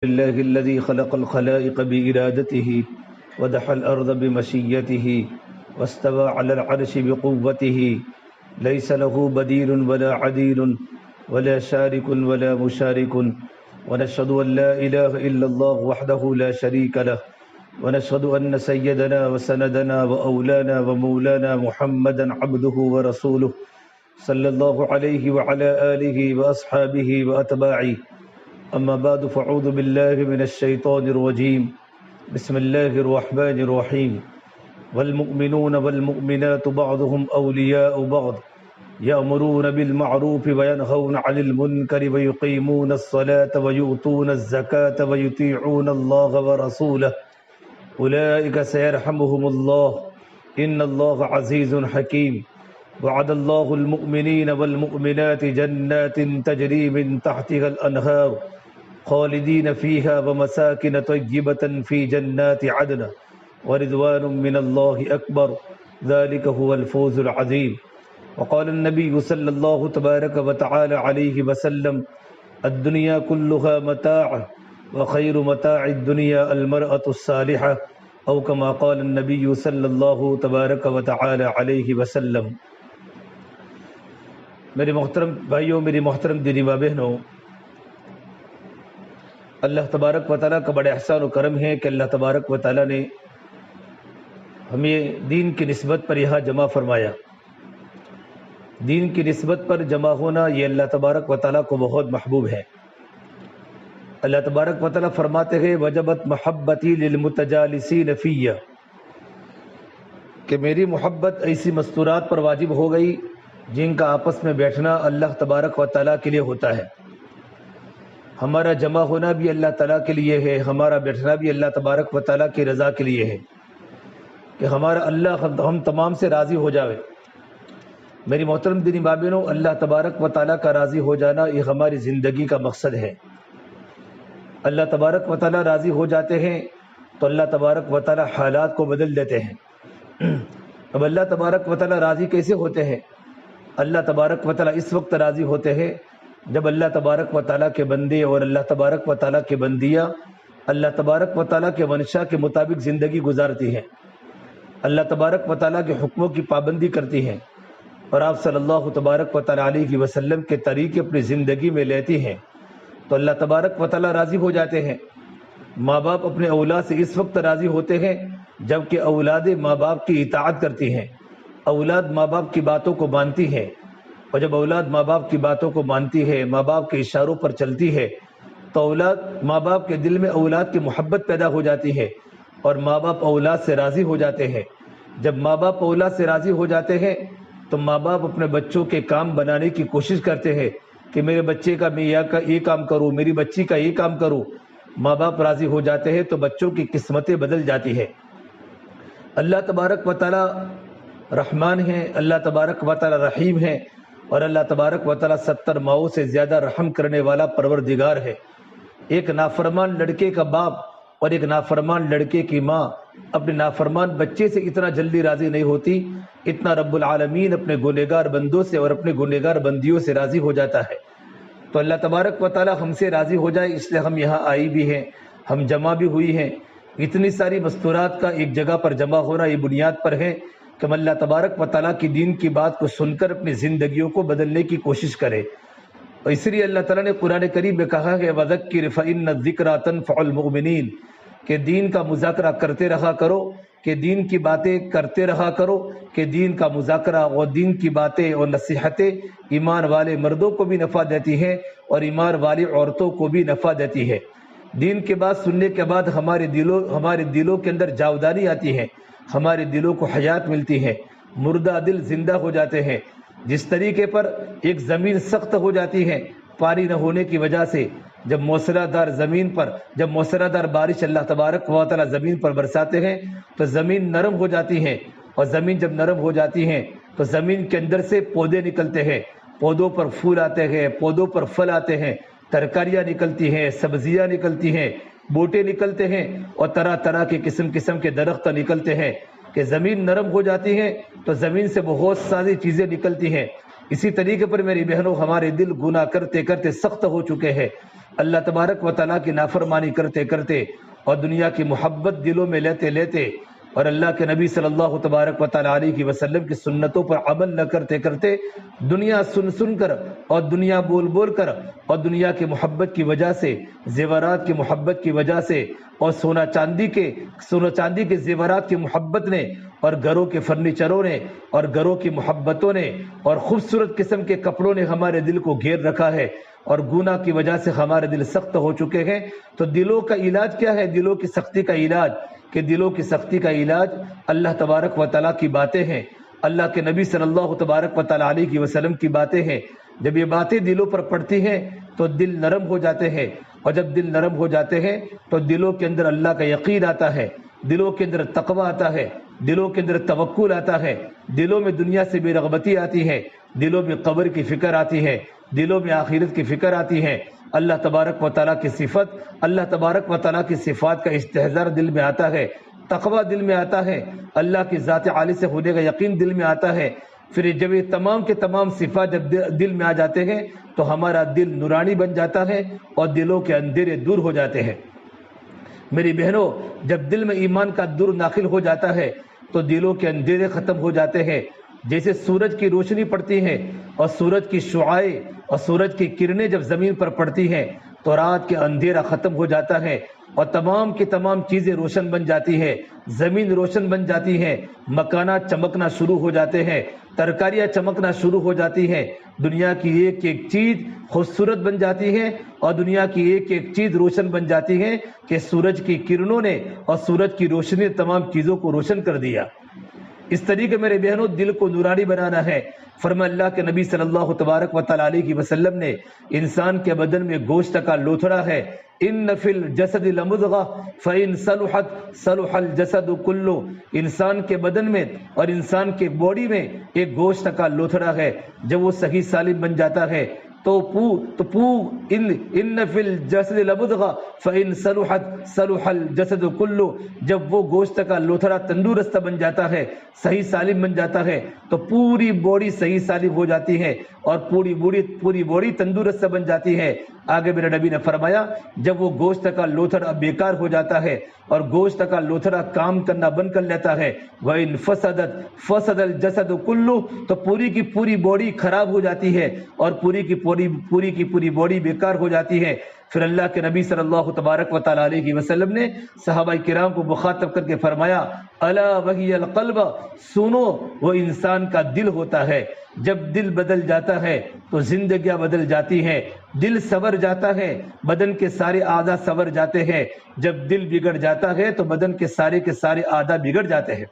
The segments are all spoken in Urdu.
الله الذي خلق الخلائق بإرادته ودحى الأرض بمشيته واستوى على العرش بقوته ليس له بديل ولا عديل ولا شارك ولا مشارك ونشهد أن لا إله إلا الله وحده لا شريك له ونشهد أن سيدنا وسندنا وأولانا ومولانا محمدا عبده ورسوله صلى الله عليه وعلى آله وأصحابه وأتباعه أما بعد فأعوذ بالله من الشيطان الرجيم بسم الله الرحمن الرحيم والمؤمنون والمؤمنات بعضهم أولياء بعض يأمرون بالمعروف وينهون عن المنكر ويقيمون الصلاة ويؤتون الزكاة ويطيعون الله ورسوله أولئك سيرحمهم الله إن الله عزيز حكيم وعد الله المؤمنين والمؤمنات جنات تجري من تحتها الأنهار خالدين فيها ومساكن طيبة في جنات عدن ورضوان من الله أكبر ذلك هو الفوز العظيم وقال النبي صلى الله تبارك وتعالى عليه وسلم الدنيا كلها متاع وخير متاع الدنيا المرأة الصالحة أو كما قال النبي صلى الله تبارك وتعالى عليه وسلم۔ میرے محترم بھائیوں، میری محترم دینی ماں بہنوں، اللہ تبارک و تعالیٰ کا بڑا احسان و کرم ہے کہ اللہ تبارک و تعالیٰ نے ہمیں دین کی نسبت پر یہاں جمع فرمایا۔ دین کی نسبت پر جمع ہونا یہ اللہ تبارک و تعالیٰ کو بہت محبوب ہے۔ اللہ تبارک و تعالیٰ فرماتے ہیں وجبت محبتی للمتجالسین فیہ، کہ میری محبت ایسی مستورات پر واجب ہو گئی جن کا آپس میں بیٹھنا اللہ تبارک و تعالیٰ کے لیے ہوتا ہے۔ ہمارا جمع ہونا بھی اللہ تعالیٰ کے لیے ہے، ہمارا بیٹھنا بھی اللہ تبارک و تعالیٰ کی رضا کے لیے ہے، کہ ہمارا اللہ ہم تمام سے راضی ہو جاوے۔ میری محترم دینی ماں بہنوں، اللہ تبارک و تعالیٰ کا راضی ہو جانا یہ ہماری زندگی کا مقصد ہے۔ اللہ تبارک و تعالیٰ راضی ہو جاتے ہیں تو اللہ تبارک و تعالیٰ حالات کو بدل دیتے ہیں۔ اب اللہ تبارک و تعالیٰ راضی کیسے ہوتے ہیں؟ اللہ تبارک و تعالیٰ اس وقت راضی ہوتے ہیں جب اللہ تبارک و تعالیٰ کے بندے اور اللہ تبارک و تعالیٰ کے بندیاں اللہ تبارک و تعالیٰ کے منشا کے مطابق زندگی گزارتی ہیں، اللہ تبارک و تعالیٰ کے حکموں کی پابندی کرتی ہیں، اور آپ صلی اللہ تبارک و تعالیٰ علیہ وسلم کے طریقے اپنی زندگی میں لیتی ہیں، تو اللہ تبارک و تعالیٰ راضی ہو جاتے ہیں۔ ماں باپ اپنے اولاد سے اس وقت راضی ہوتے ہیں جبکہ اولاد ماں باپ کی اطاعت کرتی ہیں، اولاد ماں باپ کی باتوں کو مانتی ہے، اور جب اولاد ماں باپ کی باتوں کو مانتی ہے، ماں باپ کے اشاروں پر چلتی ہے، تو اولاد ماں باپ کے دل میں اولاد کی محبت پیدا ہو جاتی ہے، اور ماں باپ اولاد سے راضی ہو جاتے ہیں۔ جب ماں باپ اولاد سے راضی ہو جاتے ہیں تو ماں باپ اپنے بچوں کے کام بنانے کی کوشش کرتے ہیں کہ میرے بچے کا میں یہ کام کروں، میری بچی کا یہ کام کروں۔ ماں باپ راضی ہو جاتے ہیں تو بچوں کی قسمتیں بدل جاتی ہے۔ اللہ تبارک و تعالیٰ رحمان ہیں، اللہ تبارک و تعالیٰ رحیم ہیں، اور اللہ تبارک و تعالیٰ 70 ماؤں سے زیادہ رحم کرنے والا پروردگار ہے۔ ایک نافرمان لڑکے کا باپ اور ایک نافرمان لڑکے کی ماں اپنے نافرمان بچے سے اتنا جلدی راضی نہیں ہوتی، اتنا رب العالمین اپنے گنہگار بندوں سے اور اپنے گنہگار بندیوں سے راضی ہو جاتا ہے۔ تو اللہ تبارک و تعالیٰ ہم سے راضی ہو جائے، اس لیے ہم یہاں آئی بھی ہیں، ہم جمع بھی ہوئی ہیں۔ اتنی ساری مستورات کا ایک جگہ پر جمع ہونا یہ بنیاد پر ہے کہ ہم اللہ تبارک و تعالیٰ کی دین کی بات کو سن کر اپنی زندگیوں کو بدلنے کی کوشش کریں۔ اور اس لیے اللہ تعالیٰ نے قرآن کریم میں کہا ہے وَذَكِّرْ فَإِنَّ الذِّكْرَىٰ تَنفَعُ الْمُؤْمِنِينَ، کہ دین کا مذاکرہ کرتے رہا کرو، کہ دین کی باتیں کرتے رہا کرو، کہ دین کا مذاکرہ اور دین کی باتیں اور نصیحتیں ایمان والے مردوں کو بھی نفع دیتی ہیں اور ایمان والی عورتوں کو بھی نفع دیتی ہے۔ دین کے بات سننے کے بعد ہمارے دلوں کے اندر جاودانی آتی ہے، ہمارے دلوں کو حیات ملتی ہے، مردہ دل زندہ ہو جاتے ہیں۔ جس طریقے پر ایک زمین سخت ہو جاتی ہے پانی نہ ہونے کی وجہ سے، جب موسلادھار بارش اللہ تبارک و تعالیٰ زمین پر برساتے ہیں تو زمین نرم ہو جاتی ہے، اور زمین جب نرم ہو جاتی ہے تو زمین کے اندر سے پودے نکلتے ہیں، پودوں پر پھول آتے ہیں، پودوں پر پھل آتے ہیں، ترکاریاں نکلتی ہیں، سبزیاں نکلتی ہیں، بوٹے نکلتے ہیں، اور طرح طرح کے قسم کے درخت نکلتے ہیں۔ کہ زمین نرم ہو جاتی ہے تو زمین سے بہت ساری چیزیں نکلتی ہیں۔ اسی طریقے پر میری بہنوں ہمارے دل گناہ کرتے کرتے سخت ہو چکے ہیں، اللہ تبارک و تعالیٰ کی نافرمانی کرتے کرتے اور دنیا کی محبت دلوں میں لیتے لیتے اور اللہ کے نبی صلی اللہ تبارک و تعالیٰ علیہ وسلم کی سنتوں پر عمل نہ کرتے کرتے دنیا سن سن کر اور دنیا بول بول کر اور دنیا کی محبت کی وجہ سے، زیورات کی محبت کی وجہ سے اور سونا چاندی کے زیورات کی محبت نے اور گھروں کے فرنیچروں نے اور گھروں کی محبتوں نے اور خوبصورت قسم کے کپڑوں نے ہمارے دل کو گھیر رکھا ہے اور گناہ کی وجہ سے ہمارے دل سخت ہو چکے ہیں۔ تو دلوں کا علاج کیا ہے؟ دلوں کی سختی کا علاج کہ دلوں کی سختی کا علاج اللہ تبارک و تعالیٰ کی باتیں ہیں، اللہ کے نبی صلی اللہ تبارک و تعالیٰ علیہ وسلم کی باتیں ہیں۔ جب یہ باتیں دلوں پر پڑتی ہیں تو دل نرم ہو جاتے ہیں، اور جب دل نرم ہو جاتے ہیں تو دلوں کے اندر اللہ کا یقین آتا ہے، دلوں کے اندر تقوی آتا ہے، دلوں کے اندر توکل آتا ہے، دلوں میں دنیا سے بے رغبتی آتی ہے، دلوں میں قبر کی فکر آتی ہے، دلوں میں آخرت کی فکر آتی ہے، اللہ تبارک و تعالیٰ کی صفت، اللہ تبارک و تعالیٰ کی صفات کا استحضار دل میں آتا ہے، تقوی دل میں آتا ہے، اللہ کی ذات عالی سے ہونے کا یقین دل میں آتا ہے۔ پھر جب یہ تمام کے تمام صفات جب دل میں آ جاتے ہیں تو ہمارا دل نورانی بن جاتا ہے اور دلوں کے اندھیرے دور ہو جاتے ہیں۔ میری بہنوں، جب دل میں ایمان کا نور داخل ہو جاتا ہے تو دلوں کے اندھیرے ختم ہو جاتے ہیں۔ جیسے سورج کی روشنی پڑتی ہے اور سورج کی شعاعیں اور سورج کی کرنیں جب زمین پر پڑتی ہیں تو رات کے اندھیرا ختم ہو جاتا ہے اور تمام کی تمام چیزیں روشن بن جاتی ہیں، زمین روشن بن جاتی ہے، مکانات چمکنا شروع ہو جاتے ہیں، ترکاریاں چمکنا شروع ہو جاتی ہیں، دنیا کی ایک ایک چیز خوبصورت بن جاتی ہے اور دنیا کی ایک ایک چیز روشن بن جاتی ہے کہ سورج کی کرنوں نے اور سورج کی روشنی نے تمام چیزوں کو روشن کر دیا۔ اس طریقے میرے بہنوں دل کو نورانی بنانا ہے۔ فرمایا اللہ کے نبی صلی اللہ تبارک و تعالیٰ علیہ وسلم نے انسان کے بدن میں گوشت کا لوتھڑا ہے، ان فی الجسد لمضغہ فإن صلحت صلح الجسد کلہ، انسان کے بدن میں اور انسان کے باڈی میں ایک گوشت کا لوتھڑا ہے، جب وہ صحیح سالم بن جاتا ہے ان فی الجسد لمضغہ فإن صلحت صلح الجسد کلہ، جب وہ گوشت کا لوتھڑا تندرست بن جاتا ہے، صحیح سالم بن جاتا ہے تو پوری باڈی صحیح سالم ہو جاتی ہے اور پوری باڈی تندرست بن جاتی ہے۔ آگے میرے نبی نے فرمایا جب وہ گوشت کا لوتھڑا بیکار ہو جاتا ہے اور گوشت کا لوتھڑا کام کرنا بند کر لیتا ہے، وَإِن فَسَدَ الْجَسَدُ كُلُّهُ، تو پوری کی پوری باڈی خراب ہو جاتی ہے اور پوری کی پوری باڈی بیکار ہو جاتی ہے۔ پھر اللہ کے نبی صلی اللہ تبارک و تعالیٰ علیہ وسلم نے صحابہ کرام کو مخاطب کر کے فرمایا الا وہی القلب، سنو وہ انسان کا دل ہوتا ہے، جب دل بدل جاتا ہے تو زندگیاں بدل جاتی ہیں، دل سنور جاتا ہے، بدن کے سارے اعضاء سنور جاتے ہیں، جب دل بگڑ جاتا ہے تو بدن کے سارے اعضاء بگڑ جاتے ہیں۔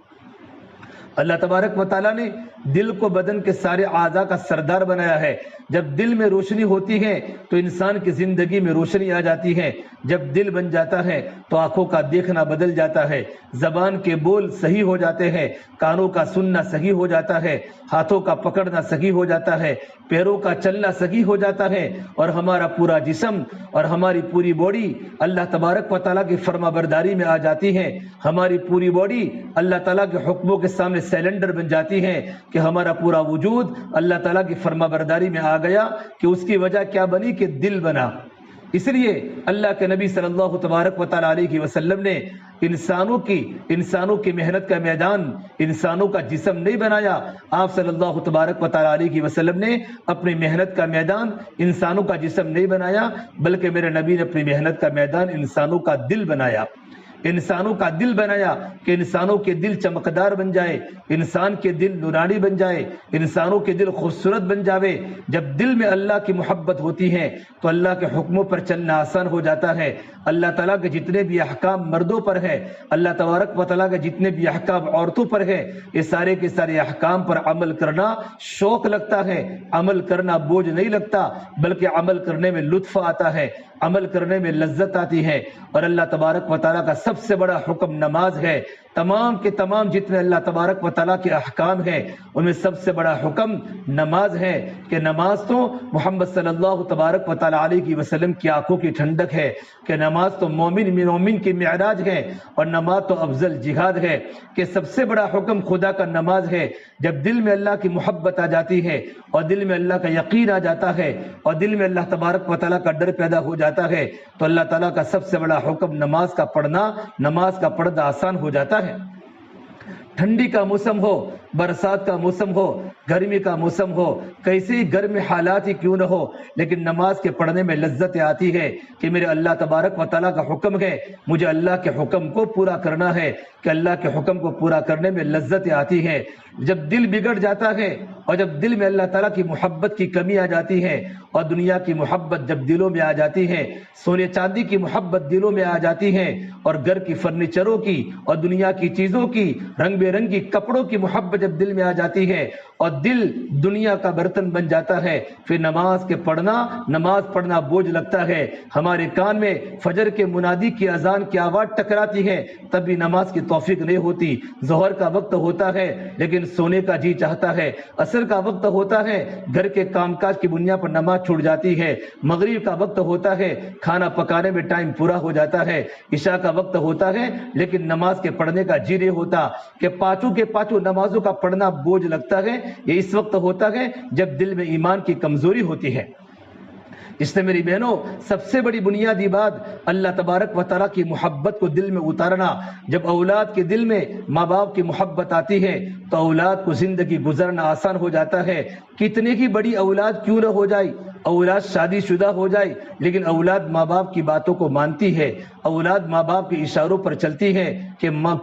اللہ تبارک و تعالیٰ نے دل کو بدن کے سارے اعضاء کا سردار بنایا ہے۔ جب دل میں روشنی ہوتی ہے تو انسان کی زندگی میں روشنی آ جاتی ہے، جب دل بن جاتا ہے تو آنکھوں کا دیکھنا بدل جاتا ہے، زبان کے بول صحیح ہو جاتے ہیں، کانوں کا سننا صحیح ہو جاتا ہے، ہاتھوں کا پکڑنا صحیح ہو جاتا ہے، پیروں کا چلنا صحیح ہو جاتا ہے، اور ہمارا پورا جسم اور ہماری پوری باڈی اللہ تبارک و تعالیٰ کی فرما برداری میں آ جاتی ہے۔ ہماری پوری باڈی اللہ تعالیٰ کے حکموں کے سامنے سیلنڈر بن جاتی ہے کہ ہمارا پورا وجود اللہ تعالیٰ کی فرما برداری میں آ گیا، کہ اس کی وجہ کیا بنی کہ دل بنا۔ اس لیے اللہ کے نبی صلی اللہ تبارک و تعالیٰ علیہ وسلم نے انسانوں کی محنت کا میدان، انسانوں کا جسم نہیں بنایا، آپ صلی اللہ تبارک و تعالیٰ علیہ وسلم نے اپنی محنت کا میدان انسانوں کا جسم نہیں بنایا، بلکہ میرے نبی نے اپنی محنت کا میدان انسانوں کا دل بنایا، انسانوں کا دل بنایا کہ انسانوں کے دل چمکدار بن جائے، انسان کے دل نورانی بن جائے، انسانوں کے دل خوبصورت بن جاوے۔ جب دل میں اللہ کی محبت ہوتی ہے تو اللہ کے حکموں پر چلنا آسان ہو جاتا ہے۔ اللہ تعالیٰ کے جتنے بھی احکام مردوں پر ہے، اللہ تبارک و تعالیٰ کے جتنے بھی احکام عورتوں پر ہے، یہ سارے کے سارے احکام پر عمل کرنا شوق لگتا ہے، عمل کرنا بوجھ نہیں لگتا، بلکہ عمل کرنے میں لطف آتا ہے، عمل کرنے میں لذت آتی ہے۔ اور اللہ تبارک و تعالیٰ کا سب سے بڑا حکم نماز ہے تمام کے تمام جتنے اللہ تبارک و تعالیٰ کے احکام ہیں ان میں سب سے بڑا حکم نماز ہے کہ نماز تو محمد صلی اللہ تبارک و تعالیٰ علیہ وسلم کی آنکھوں کی ٹھنڈک ہے، کہ نماز تو مومن کی معراج ہے، اور نماز تو افضل جہاد ہے، کہ سب سے بڑا حکم خدا کا نماز ہے۔ جب دل میں اللہ کی محبت آ جاتی ہے اور دل میں اللہ کا یقین آ جاتا ہے اور دل میں اللہ تبارک و تعالیٰ کا ڈر پیدا ہو جاتا ہے تو اللہ تعالیٰ کا سب سے بڑا حکم نماز کا پڑھنا، نماز کا پڑھنا آسان ہو جاتا ہے۔ ٹھنڈی کا موسم ہو، برسات کا موسم ہو، گرمی کا موسم ہو، کیسے گرم حالات ہی کیوں نہ ہو، لیکن نماز کے پڑھنے میں لذت آتی ہے کہ میرے اللہ تبارک و تعالیٰ کا حکم ہے، مجھے اللہ کے حکم کو پورا کرنا ہے، کہ اللہ کے حکم کو پورا کرنے میں لذت آتی ہے۔ جب دل بگڑ جاتا ہے اور جب دل میں اللہ تعالیٰ کی محبت کی کمی آ جاتی ہے اور دنیا کی محبت جب دلوں میں آ جاتی ہے، سونے چاندی کی محبت دلوں میں آ جاتی ہے اور گھر کی فرنیچروں کی اور دنیا کی چیزوں کی، رنگ برنگی کپڑوں کی محبت جب دل میں آ جاتی ہے اور دل دنیا کا برتن بن جاتا ہے، پھر نماز پڑھنا بوجھ لگتا ہے۔ ہمارے کان میں فجر کے منادی کی اذان کی آواز ٹکراتی ہے تب بھی نماز کی توفیق نہیں ہوتی۔ ظہر کا وقت ہوتا ہے لیکن سونے کا جی چاہتا ہے، عصر کا وقت ہوتا ہے گھر کے کام کاج کی بنیاد پر نماز چھوٹ جاتی ہے، مغرب کا وقت ہوتا ہے کھانا پکانے میں ٹائم پورا ہو جاتا ہے، عشاء کا وقت ہوتا ہے لیکن نماز کے پڑھنے کا جی نہیں ہوتا، کہ پانچوں کے پانچوں نمازوں کا پڑھنا بوجھ لگتا ہے۔ یہ اس وقت ہوتا ہے جب دل میں ایمان کی کمزوری ہوتی ہے۔ اس نے میری بہنوں سب سے بڑی بنیادی بات اللہ تبارک و تعالیٰ کی محبت کو دل میں اتارنا۔ جب اولاد کے دل میں ماں باپ کی محبت آتی ہے تو اولاد کو زندگی گزرنا آسان ہو جاتا ہے۔ کتنے ہی بڑی اولاد کیوں نہ ہو جائے، اولاد شادی شدہ ہو جائے لیکن اولاد ماں باپ کی باتوں کو مانتی ہے، اولاد ماں باپ کے اشاروں پر چلتی ہے، کہ ماں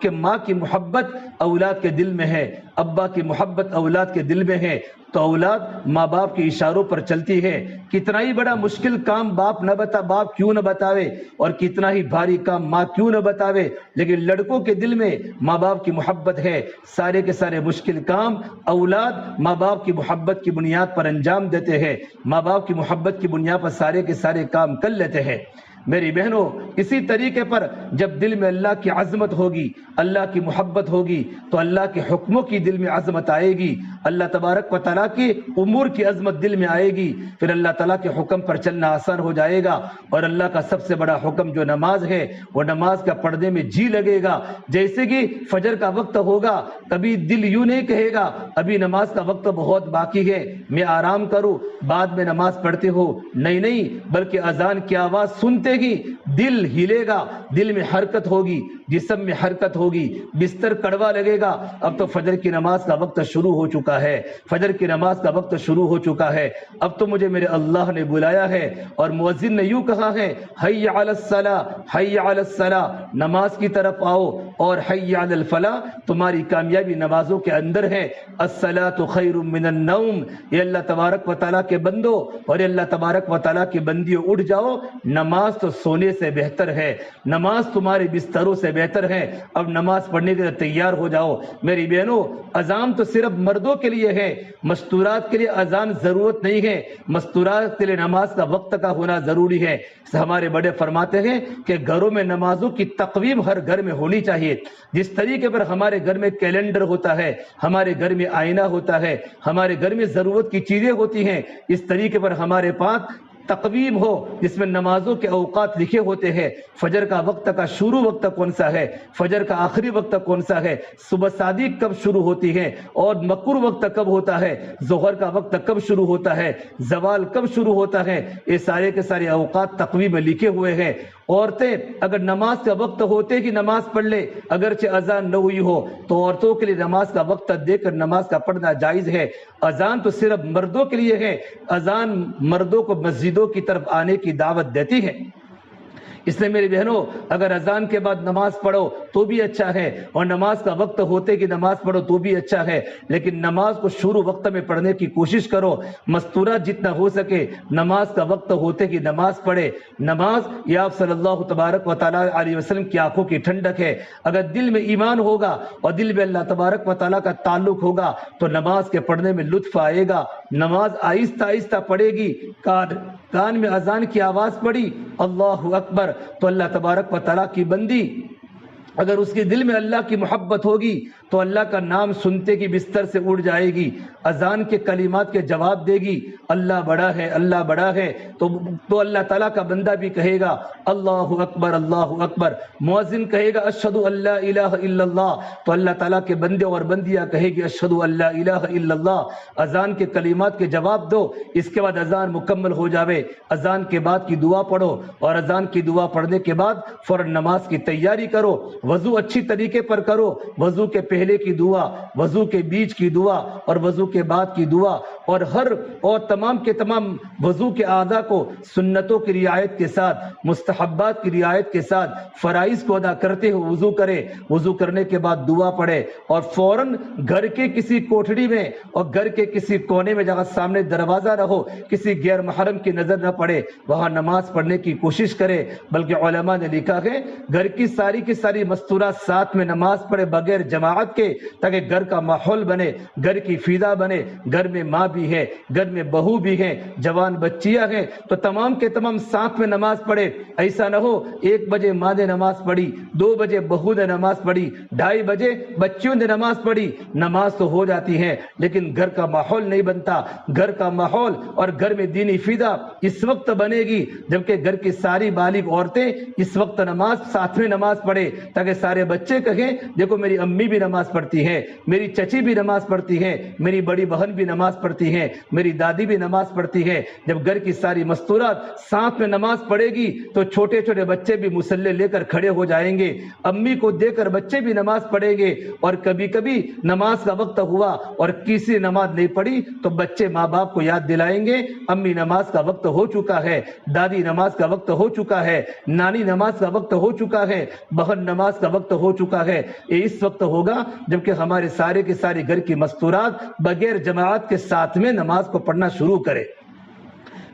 کی محبت اولاد کے دل میں ہے، ابا کی محبت اولاد کے دل میں ہے، تو اولاد ماں باپ کے اشاروں پر چلتی ہے۔ کتنا ہی بڑا مشکل کام باپ کیوں نہ بتاوے اور کتنا ہی بھاری کام ماں کیوں نہ بتاوے، لیکن لڑکوں کے دل میں ماں باپ کی محبت ہے۔ سارے کے سارے مشکل کام اولاد ماں باپ کی محبت کی بنیاد پر انجام دیتے ہیں، ماں باپ کی محبت کی بنیاد پر سارے کے سارے کام کر لیتے ہیں۔ میری بہنوں اسی طریقے پر جب دل میں اللہ کی عظمت ہوگی، اللہ کی محبت ہوگی تو اللہ کے حکموں کی دل میں عظمت آئے گی، اللہ تبارک و تعالیٰ کی امور کی عظمت دل میں آئے گی، پھر اللہ تعالیٰ کے حکم پر چلنا آسان ہو جائے گا۔ اور اللہ کا سب سے بڑا حکم جو نماز ہے وہ نماز کا پڑھنے میں جی لگے گا۔ جیسے کہ فجر کا وقت ہوگا کبھی دل یوں نہیں کہے گا ابھی نماز کا وقت بہت باقی ہے میں آرام کروں بعد میں نماز پڑھتے ہو، نہیں، بلکہ اذان کی آواز سنتے ہی دل ہلے گا، دل میں حرکت ہوگی، جسم میں حرکت ہوگی، بستر کڑوا لگے گا، اب تو فجر کی نماز کا وقت شروع ہو چکا ہے، فجر کی نماز کا وقت شروع ہو چکا ہے، اب تو مجھے میرے اللہ نے بلایا ہے۔ اور مؤذن نے یوں کہا ہے حی علی الصلاۃ، حی علی الصلاۃ، نماز کی طرف آؤ، اور حی علی الفلاح، تمہاری کامیابی نمازوں کے اندر ہے۔ الصلاۃ خیر من النوم، یہ اللہ تبارک و تعالیٰ کے بندو اور یہ اللہ تبارک و تعالیٰ کے بندیوں اٹھ جاؤ، نماز تو سونے سے بہتر ہے، نماز تمہارے بستروں سے بہتر ہے، اب نماز پڑھنے کے لیے تیار ہو جاؤ۔ میری بہنوں اذان تو صرف مردوں کے لیے ہے، مستورات کے لیے اذان ضرورت نہیں ہے، مستورات کے لیے نماز کا وقت کا ہونا ضروری ہے۔ ہمارے بڑے فرماتے ہیں کہ گھروں میں نمازوں کی تقویم ہر گھر میں ہونی چاہیے۔ جس طریقے پر ہمارے گھر میں کیلنڈر ہوتا ہے، ہمارے گھر میں آئینہ ہوتا ہے، ہمارے گھر میں ضرورت کی چیزیں ہوتی ہیں، اس طریقے پر ہمارے پاس تقویم ہو جس میں نمازوں کے اوقات لکھے ہوتے ہیں، فجر کا وقت کا شروع وقت کون سا ہے، فجر کا آخری وقت کون سا ہے، صبح صادق کب شروع ہوتی ہے اور مکروہ وقت کب ہوتا ہے، ظہر کا وقت کب شروع ہوتا ہے، زوال کب شروع ہوتا ہے، یہ سارے کے سارے اوقات تقویم میں لکھے ہوئے ہیں۔ عورتیں اگر نماز کا وقت ہوتے ہی نماز پڑھ لے اگرچہ اذان نہ ہوئی ہو تو عورتوں کے لیے نماز کا وقت دیکھ کر نماز کا پڑھنا جائز ہے۔ اذان تو صرف مردوں کے لیے ہے، اذان مردوں کو مسجدوں کی طرف آنے کی دعوت دیتی ہے۔ اس لیے میری بہنوں اگر اذان کے بعد نماز پڑھو تو بھی اچھا ہے اور نماز کا وقت ہوتے کہ نماز پڑھو تو بھی اچھا ہے، لیکن نماز کو شروع وقت میں پڑھنے کی کوشش کرو، مستورات جتنا ہو سکے نماز کا وقت ہوتے کہ نماز پڑھے۔ نماز یہ آپ صلی اللہ تبارک و تعالیٰ علیہ وسلم کی آنکھوں کی ٹھنڈک ہے۔ اگر دل میں ایمان ہوگا اور دل میں اللہ تبارک و تعالیٰ کا تعلق ہوگا تو نماز کے پڑھنے میں لطف آئے گا، نماز آہستہ آہستہ پڑھے گی، کان میں اذان کی آواز پڑی اللہ اکبر تو اللہ تبارک و تعالیٰ کی بندی اگر اس کے دل میں اللہ کی محبت ہوگی تو اللہ کا نام سنتے کی بستر سے اڑ جائے گی، اذان کے کلمات کے جواب دے گی، اللہ بڑا ہے اللہ بڑا ہے، تو اللہ تعالیٰ کا بندہ بھی کہے گا اللہ اکبر اللہ اکبر، مؤذن کہے گا اشہد ان لا الہ الا اللہ، تو اللہ تعالیٰ کے بندے اور بندیاں کہے گی اشہد ان لا الہ الا اللہ۔ اذان کے کلمات کے جواب دو، اس کے بعد اذان مکمل ہو جاوے، اذان کے بعد کی دعا پڑھو، اور اذان کی دعا پڑھنے کے بعد فوراً نماز کی تیاری کرو، وضو اچھی طریقے پر کرو، وضو کے پہلے کی دعا، وضو کے بیچ کی دعا اور وضو کے بعد کی دعا، اور تمام کے تمام وضو کے اعضاء کو سنتوں کی رعایت کے ساتھ، مستحبات کی رعایت کے ساتھ فرائض کو ادا کرتے ہوئے وضو کرے، وضو کرنے کے بعد دعا پڑھے، اور فوراً گھر کے کسی کوٹھڑی میں اور گھر کے کسی کونے میں جہاں سامنے دروازہ نہ ہو، کسی غیر محرم کی نظر نہ پڑے، وہاں نماز پڑھنے کی کوشش کرے۔ بلکہ علماء نے لکھا ہے گھر کی ساری مستورات ساتھ میں نماز پڑھے بغیر جماعت کے، تاکہ گھر کا ماحول بنے، گھر کی فضا بنے، گھر میں ماں بھی ہے، گھر میں بہو بھی ہے، جوان بچیاں ہیں، تو تمام کے تمام ساتھ میں نماز پڑھے۔ ایسا نہ ہو 1 بجے ماں نے نماز پڑھی، 2 بجے بہو نے نماز پڑھی، 2:30 بجے بچیوں نے نماز پڑھی، نماز تو ہو جاتی ہے لیکن گھر کا ماحول نہیں بنتا۔ گھر کا ماحول اور گھر میں دینی فضا اس وقت بنے گی جبکہ گھر کی ساری بالغ عورتیں اس وقت نماز ساتھ میں نماز پڑھے، تاکہ سارے بچے کہیں دیکھو میری امی بھی نماز پڑھتی ہے، میری چچی بھی نماز پڑھتی ہے، میری بڑی بہن بھی نماز پڑھتی ہے، میری دادی بھی نماز پڑھتی ہے۔ جب گھر کی ساری مستورات ساتھ میں نماز پڑھے گی تو چھوٹے چھوٹے بچے بھی مصلی لے کر کھڑے ہو جائیں گے، امی کو دے کر بچے بھی نماز پڑھیں گے، اور کبھی کبھی نماز کا وقت ہوا اور کسی نماز نہیں پڑھی تو بچے ماں باپ کو یاد دلائیں گے امی نماز کا وقت ہو چکا ہے، دادی نماز کا وقت ہو چکا ہے، نانی نماز کا وقت ہو چکا ہے، بہن نماز کا وقت ہو چکا ہے۔ یہ اس وقت ہوگا جبکہ ہمارے سارے کے سارے گھر کی مستورات بغیر جماعت کے ساتھ میں نماز کو پڑھنا شروع کرے۔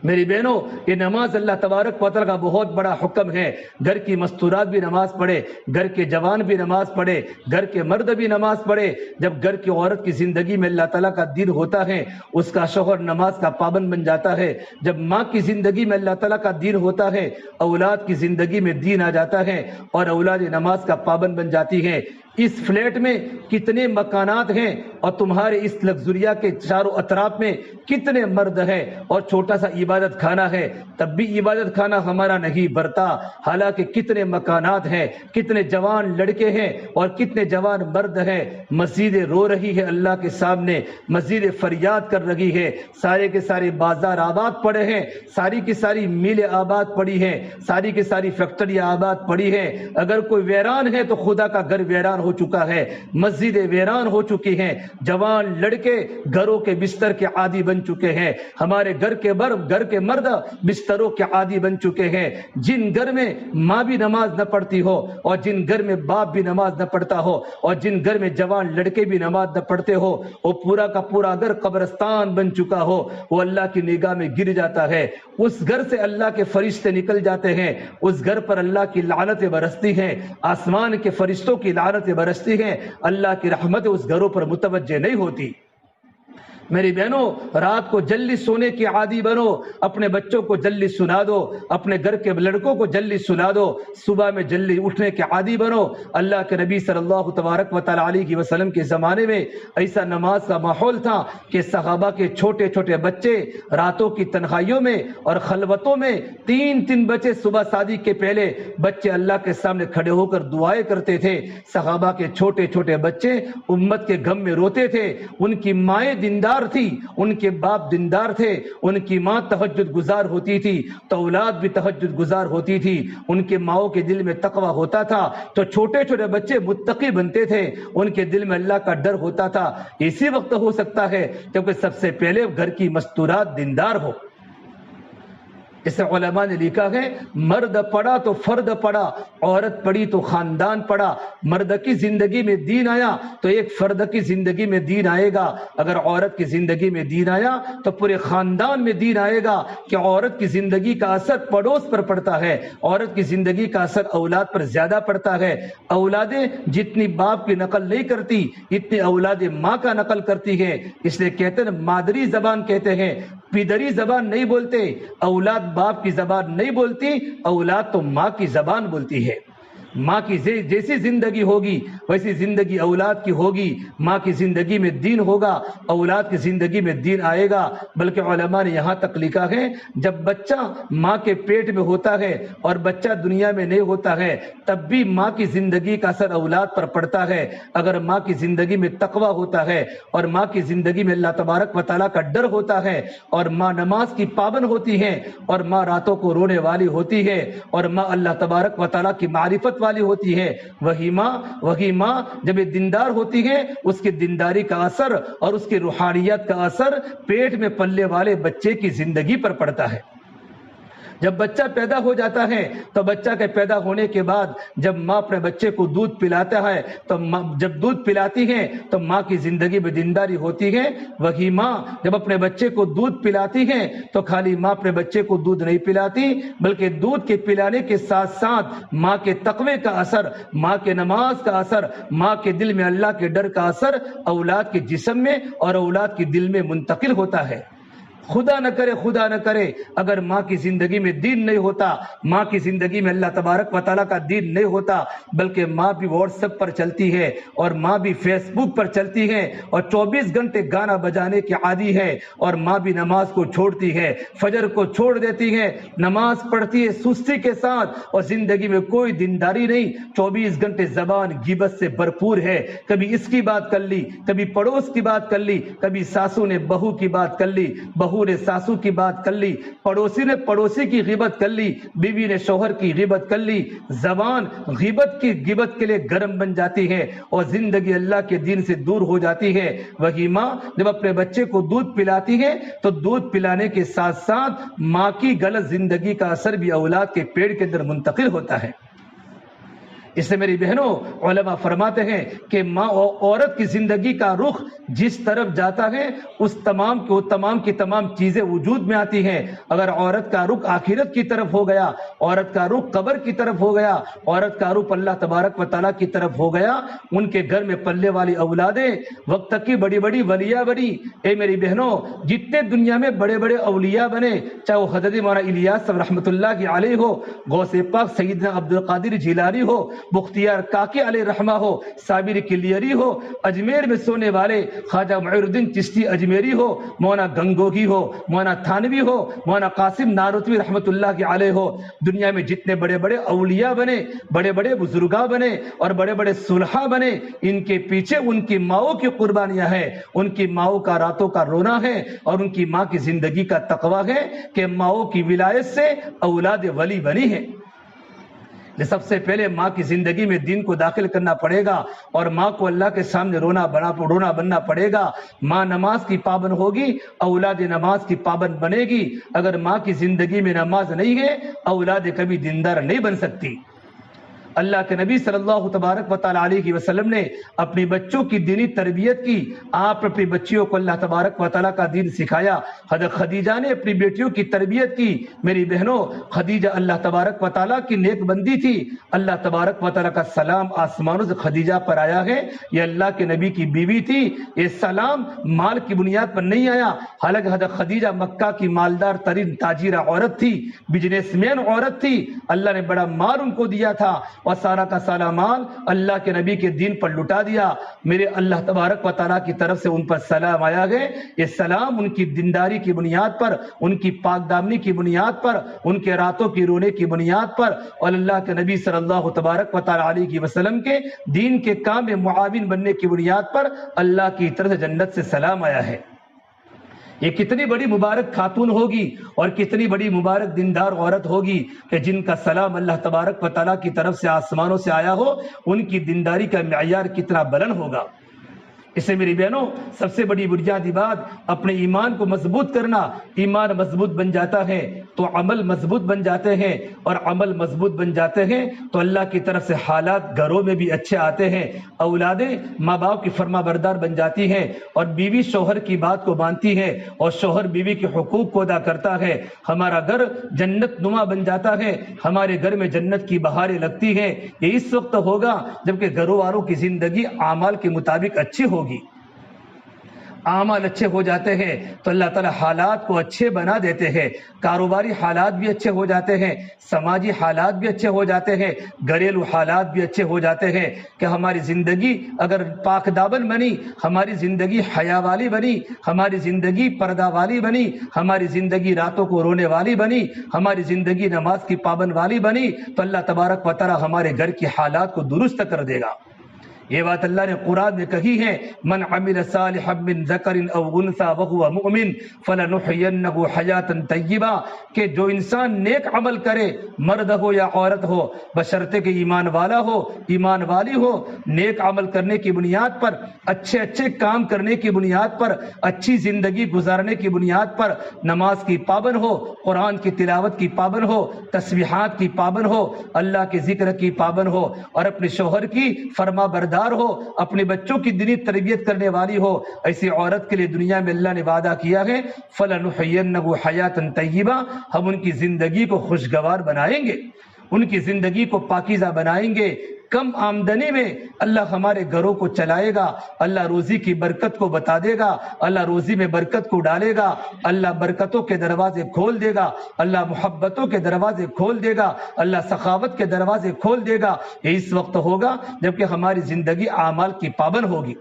میری بہنوں، یہ نماز اللہ تبارک و تعالیٰ کا بہت بڑا حکم ہے۔ گھر کی مستورات بھی نماز پڑھے، گھر کے جوان بھی نماز پڑھے، گھر کے مرد بھی نماز پڑھے۔ جب گھر کی عورت کی زندگی میں اللہ تعالیٰ کا دین ہوتا ہے، اس کا شوہر نماز کا پابند بن جاتا ہے۔ جب ماں کی زندگی میں اللہ تعالیٰ کا دین ہوتا ہے، اولاد کی زندگی میں دین آ جاتا ہے اور اولاد نماز کا پابند بن جاتی ہے۔ اس فلیٹ میں کتنے مکانات ہیں اور تمہارے اس لگزریا کے چاروں اطراف میں کتنے مرد ہیں اور چھوٹا سا عبادت خانہ ہے، تب بھی عبادت خانہ ہمارا نہیں بھرتا۔ حالانکہ کتنے مکانات ہیں، کتنے جوان لڑکے ہیں اور کتنے جوان مرد ہیں۔ مسجدیں رو رہی ہے اللہ کے سامنے، مسجدیں فریاد کر رہی ہے، سارے کے سارے بازار آباد پڑے ہیں، ساری کی ساری میلیں آباد پڑی ہیں، ساری کی ساری فیکٹریاں آباد پڑی ہیں۔ اگر کوئی ویران ہے تو خدا کا گھر ویران ہو چکا ہے، مسجدیں ویران ہو چکی ہیں، جوان لڑکے گھروں کے بستر کے عادی بن چکے ہیں۔ ہمارے گھر کے مرد بستروں کے عادی بن چکے ہیں۔ جن گھر میں ماں بھی نماز نہ پڑھتی ہو اور جن گھر میں باپ بھی نماز نہ پڑھتا ہو اور جن گھر میں جوان لڑکے بھی نماز نہ پڑھتے ہو، وہ پورا کا پورا گھر قبرستان بن چکا ہو، وہ اللہ کی نگاہ میں گر جاتا ہے۔ اس گھر سے اللہ کے فرشتے نکل جاتے ہیں، اس گھر پر اللہ کی لعنتیں برستی ہیں، آسمان کے فرشتوں کی لعنتیں برستی ہیں، اللہ کی رحمت اس گھروں پر متوجہ نہیں ہوتی۔ میری بہنوں، رات کو جلدی سونے کی عادی بنو، اپنے بچوں کو جلدی سنا دو، اپنے گھر کے لڑکوں کو جلدی سنا دو، صبح میں جلدی اٹھنے کے عادی بنو۔ اللہ کے نبی صلی اللہ تبارک و تعالی علیہ وسلم کے زمانے میں ایسا نماز کا ماحول تھا کہ صحابہ کے چھوٹے چھوٹے بچے راتوں کی تنہائیوں میں اور خلوتوں میں 3 بجے صبح شادی کے پہلے بچے اللہ کے سامنے کھڑے ہو کر دعائیں کرتے تھے۔ صحابہ کے چھوٹے چھوٹے بچے امت کے غم میں روتے تھے، ان کی مائیں دیندار تھی، ان کے باپ دیندار تھے، ان کی ماں تہجد گزار ہوتی تھی تو اولاد بھی تہجد گزار ہوتی تھی، ان کے ماؤں کے دل میں تقوی ہوتا تھا تو چھوٹے چھوٹے بچے متقی بنتے تھے، ان کے دل میں اللہ کا ڈر ہوتا تھا۔ اسی وقت ہو سکتا ہے کیونکہ سب سے پہلے گھر کی مستورات دیندار ہو۔ اس علماء نے لکھا ہے مرد پڑا تو فرد پڑا، عورت پڑی تو خاندان پڑا۔ مرد کی زندگی میں دین آیا تو ایک فرد کی زندگی میں دین آئے گا، اگر عورت کی زندگی میں دین آیا تو پورے خاندان میں دین آئے گا، کہ عورت کی زندگی کا اثر پڑوس پر پڑتا ہے، عورت کی زندگی کا اثر اولاد پر زیادہ پڑتا ہے۔ اولادیں جتنی باپ کی نقل نہیں کرتی اتنی اولادیں ماں کا نقل کرتی ہیں، اس لیے کہتے ہیں مادری زبان کہتے ہیں، پیدری زبان نہیں بولتے، اولاد باپ کی زبان نہیں بولتی، اولاد تو ماں کی زبان بولتی ہے۔ ماں کی جیسی زندگی ہوگی ویسی زندگی اولاد کی ہوگی. ماں کی زندگی میں دین ہوگا، اولاد کی زندگی میں دین آئے گا. بلکہ علماء نے یہاں تک لکھا ہے جب بچہ ماں کے پیٹ میں ہوتا ہے اور بچہ دنیا میں نہیں ہوتا ہے تب بھی ماں کی زندگی کا اثر اولاد پر پڑتا ہے. اگر ماں کی زندگی میں تقویٰ ہوتا ہے اور ماں کی زندگی میں اللہ تبارک و تعالیٰ کا ڈر ہوتا ہے اور ماں نماز کی پابند ہوتی ہے اور ماں راتوں کو رونے والی ہوتی ہے اور ماں اللہ تبارک و تعالیٰ کی معرفت والی ہوتی ہے، وہی ماں جب یہ دیندار ہوتی ہے اس کی دینداری کا اثر اور اس کی روحانیت کا اثر پیٹ میں پلنے والے بچے کی زندگی پر پڑتا ہے. جب بچہ پیدا ہو جاتا ہے تو بچہ کے پیدا ہونے کے بعد جب ماں اپنے بچے کو دودھ پلاتا ہے تو جب دودھ پلاتی ہے تو ماں کی زندگی میں دینداری ہوتی ہے. وہی ماں جب اپنے بچے کو دودھ پلاتی ہے تو خالی ماں اپنے بچے کو دودھ نہیں پلاتی بلکہ دودھ کے پلانے کے ساتھ ساتھ ماں کے تقوی کا اثر، ماں کے نماز کا اثر، ماں کے دل میں اللہ کے ڈر کا اثر اولاد کے جسم میں اور اولاد کے دل میں منتقل ہوتا ہے. خدا نہ کرے اگر ماں کی زندگی میں دین نہیں ہوتا، ماں کی زندگی میں اللہ تبارک و تعالیٰ کا دین نہیں ہوتا بلکہ ماں بھی واٹس ایپ پر چلتی ہے اور ماں بھی فیس بک پر چلتی ہے اور 24 گھنٹے گانا بجانے کی عادی ہے اور ماں بھی نماز کو چھوڑتی ہے، فجر کو چھوڑ دیتی ہے، نماز پڑھتی ہے سستی کے ساتھ اور زندگی میں کوئی دینداری نہیں، 24 گھنٹے زبان غیبت سے بھرپور ہے. کبھی اس کی بات کر لی، کبھی پڑوس کی بات کر لی، کبھی ساسو نے بہو کی بات کر لی، بہو نے ساسو کی بات کر لی، پڑوسی نے پڑوسی کی غیبت کر لی، بیوی نے شوہر کی غیبت کر لی. زبان غیبت کے لیے گرم بن جاتی ہے اور زندگی اللہ کے دین سے دور ہو جاتی ہے. وہی ماں جب اپنے بچے کو دودھ پلاتی ہے تو دودھ پلانے کے ساتھ ساتھ ماں کی غلط زندگی کا اثر بھی اولاد کے پیٹ کے اندر منتقل ہوتا ہے. اس سے میری بہنوں علماء فرماتے ہیں کہ ماں اور عورت کی زندگی کا رخ جس طرف جاتا ہے اس تمام کی تمام چیزیں وجود میں آتی ہیں. اگر عورت کا رخ آخرت کی طرف ہو گیا، عورت کا رخ قبر کی طرف ہو گیا، عورت کا رخ اللہ تبارک و تعالیٰ کی طرف ہو گیا، ان کے گھر میں پلنے والی اولادیں وقت کی بڑی بڑی ولیاء بنی. اے میری بہنوں جتنے دنیا میں بڑے بڑے اولیاء بنے، چاہے وہ حضرت مولانا الیاس رحمۃ اللہ علیہ ہو، غوث پاک سیدنا عبد القادر جیلانی ہو، بختیار کاکی علیہ رحمہ ہو، صابر کلیری ہو، اجمیر میں سونے والے خواجہ معین الدین چشتی اجمیری ہو، مولانا گنگوہی ہو، مولانا تھانوی ہو، مولانا قاسم نانوتوی رحمۃ اللہ علیہ ہو، دنیا میں جتنے بڑے بڑے اولیاء بنے، بڑے بڑے بزرگاں بنے اور بڑے بڑے صلحاء بنے، ان کے پیچھے ان کی ماؤں کی قربانیاں ہیں، ان کی ماؤں کا راتوں کا رونا ہے اور ان کی ماں کی زندگی کا تقویٰ ہے کہ ماؤں کی ولایت سے اولاد ولی بنی ہے. سب سے پہلے ماں کی زندگی میں دین کو داخل کرنا پڑے گا اور ماں کو اللہ کے سامنے رونا بننا پڑے گا. ماں نماز کی پابند ہوگی، اولاد نماز کی پابند بنے گی. اگر ماں کی زندگی میں نماز نہیں ہے اولاد کبھی دیندار نہیں بن سکتی. اللہ کے نبی صلی اللہ تبارک و تعالیٰ علیہ وسلم نے اپنی بچوں کی دینی تربیت کی. آپ اپنی بچیوں کو اللہ تبارک و تعالیٰ کا دین سکھایا. حضرت خدیجہ نے اپنی بیٹیوں کی تربیت کی. میری بہنوں خدیجہ اللہ تبارک و تعالیٰ کی نیک بندی تھی. اللہ تبارک و تعالیٰ کا سلام آسمانوں سے خدیجہ پر آیا ہے. یہ اللہ کے نبی کی بیوی تھی. یہ سلام مال کی بنیاد پر نہیں آیا، حالانکہ حضرت خدیجہ مکہ کی مالدار ترین تاجرہ عورت تھی، بزنس مین عورت تھی. اللہ نے بڑا مال ان کو دیا تھا اور سارا کا سارا مال اللہ کے نبی کے دین پر لٹا دیا. میرے اللہ تبارک و تعالیٰ کی طرف سے ان پر سلام آیا ہے. یہ سلام ان کی دینداری کی بنیاد پر، ان کی پاک دامنی کی بنیاد پر، ان کے راتوں کی رونے کی بنیاد پر اور اللہ کے نبی صلی اللہ تبارک و تعالیٰ علیہ وسلم کے دین کے کام میں معاون بننے کی بنیاد پر اللہ کی طرف سے جنت سے سلام آیا ہے. یہ کتنی بڑی مبارک خاتون ہوگی اور کتنی بڑی مبارک دیندار عورت ہوگی کہ جن کا سلام اللہ تبارک و تعالیٰ کی طرف سے آسمانوں سے آیا ہو. ان کی دینداری کا معیار کتنا بلند ہوگا. اس سے میری بہنوں سب سے بڑی بنیادی بات اپنے ایمان کو مضبوط کرنا. ایمان مضبوط بن جاتا ہے تو عمل مضبوط بن جاتے ہیں اور عمل مضبوط بن جاتے ہیں تو اللہ کی طرف سے حالات گھروں میں بھی اچھے آتے ہیں. اولادیں ماں باپ کی فرما بردار بن جاتی ہیں اور بیوی شوہر کی بات کو مانتی ہے اور شوہر بیوی کے حقوق کو ادا کرتا ہے. ہمارا گھر جنت نما بن جاتا ہے. ہمارے گھر میں جنت کی بہاریں لگتی ہیں. یہ اس وقت ہوگا جبکہ گھروں والوں کی زندگی اعمال کے مطابق اچھی ہوگی. اعمال اچھے ہو جاتے ہیں تو اللہ تعالیٰ حالات کو اچھے بنا دیتے ہیں، کاروباری حالات بھی اچھے ہو جاتے ہیں، سماجی حالات بھی اچھے ہو جاتے ہیں، گھریلو حالات بھی اچھے ہو جاتے ہیں کہ ہماری زندگی اگر پاک دامن بنی، ہماری زندگی حیا والی بنی، ہماری زندگی پردہ والی بنی، ہماری زندگی راتوں کو رونے والی بنی، ہماری زندگی نماز کی پابند والی بنی، تو اللہ تبارک و تعالیٰ ہمارے گھر کی حالات کو درست کر دے گا۔ یہ بات اللہ نے قرآن میں کہی ہے، من عمل صالحا من ذکر او انثى وهو مؤمن فلنحینہ حیاتا طیبہ، کہ جو انسان نیک عمل کرے، مرد ہو یا عورت ہو، بشرطے کہ ایمان والا ہو، ایمان والی ہو، نیک عمل کرنے کی بنیاد پر، اچھے اچھے کام کرنے کی بنیاد پر، اچھی زندگی گزارنے کی بنیاد پر، نماز کی پابند ہو، قرآن کی تلاوت کی پابند ہو، تسبیحات کی پابند ہو، اللہ کے ذکر کی پابند ہو، اور اپنے شوہر کی فرما بردار ہو، اپنے بچوں کی دینی تربیت کرنے والی ہو، ایسی عورت کے لیے دنیا میں اللہ نے وعدہ کیا ہے فَلَنُحْيِيَنَّهُ حَيَاةً طَيِّبَةً، ہم ان کی زندگی کو خوشگوار بنائیں گے، ان کی زندگی کو پاکیزہ بنائیں گے۔ کم آمدنی میں اللہ ہمارے گھروں کو چلائے گا، اللہ روزی کی برکت کو بتا دے گا، اللہ روزی میں برکت کو ڈالے گا، اللہ برکتوں کے دروازے کھول دے گا، اللہ محبتوں کے دروازے کھول دے گا، اللہ سخاوت کے دروازے کھول دے گا۔ یہ اس وقت ہوگا جبکہ ہماری زندگی اعمال کی پابند ہوگی۔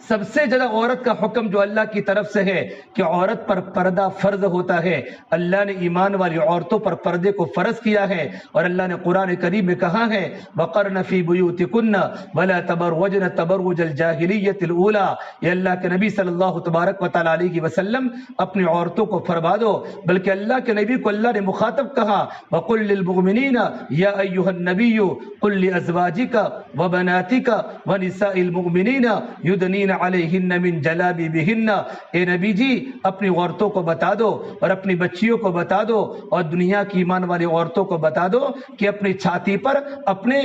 سب سے زیادہ عورت کا حکم جو اللہ کی طرف سے ہے کہ عورت پر پردہ فرض ہوتا ہے، اللہ نے ایمان والی عورتوں پر پردے کو فرض کیا ہے، اور اللہ نے قرآن کریم میں کہا ہے وَقَرْنَ فِي بُيُوتِكُنَّ وَلَا تَبَرْوَجْنَ تَبَرُّجَ الْجَاهِلِيَّةِ الْأُولَى، یہ اللہ کے نبی صلی اللہ تبارک و تعالیٰ علیہ وسلم اپنی عورتوں کو فرما دو، بلکہ اللہ کے نبی کو اللہ نے مخاطب کہا وَقُلْ لِلْمُؤْمِنِينَ يَا أَيُّهَا النَّبِيُّ قُلْ لِأَزْوَاجِكَ وَبَنَاتِكَ وَنِسَاءِ الْمُؤْمِنِينَ يُدْنِينَ علیہن من جلابیبہن، اے نبی جی اپنی عورتوں کو بتا دو اور اپنی بچیوں کو بتا دو اور دنیا کی ایمان والی عورتوں کو بتا دو کہ اپنی چھاتی پر اپنے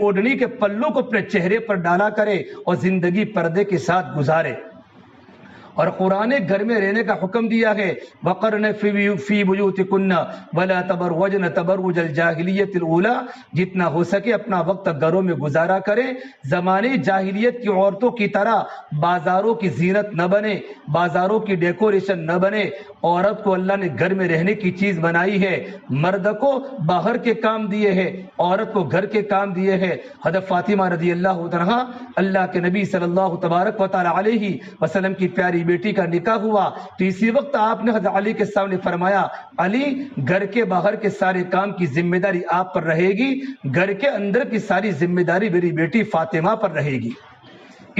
اوڑھنی کے پلوں کو اپنے چہرے پر ڈالا کرے اور زندگی پردے کے ساتھ گزارے۔ اور قرآن گھر میں رہنے کا حکم دیا ہے وَقَرْنَ فِي بُيُوتِكُنَّ وَلَا تَبَرْوَجْنَ تَبَرُّجَ الْجَاهِلِيَّةِ الْأُولَى، جتنا ہو سکے اپنا وقت گھروں میں گزارا کرے، زمانے جاہلیت کی عورتوں کی طرح بازاروں کی زینت نہ بنے، بازاروں کی ڈیکوریشن نہ بنے۔ عورت کو اللہ نے گھر میں رہنے کی چیز بنائی ہے، مرد کو باہر کے کام دیے ہیں، عورت کو گھر کے کام دیے ہیں۔ حضرت فاطمہ رضی اللہ عنہا، اللہ کے نبی صلی اللہ تبارک و تعالی علیہ وسلم کی پیاری بیٹی کا نکاح ہوا تو اسی وقت آپ نے حضرت علی کے سامنے فرمایا علی، گھر کے باہر کے سارے کام کی ذمہ داری آپ پر رہے گی، گھر کے اندر کی ساری ذمہ داری میری بیٹی فاطمہ پر رہے گی۔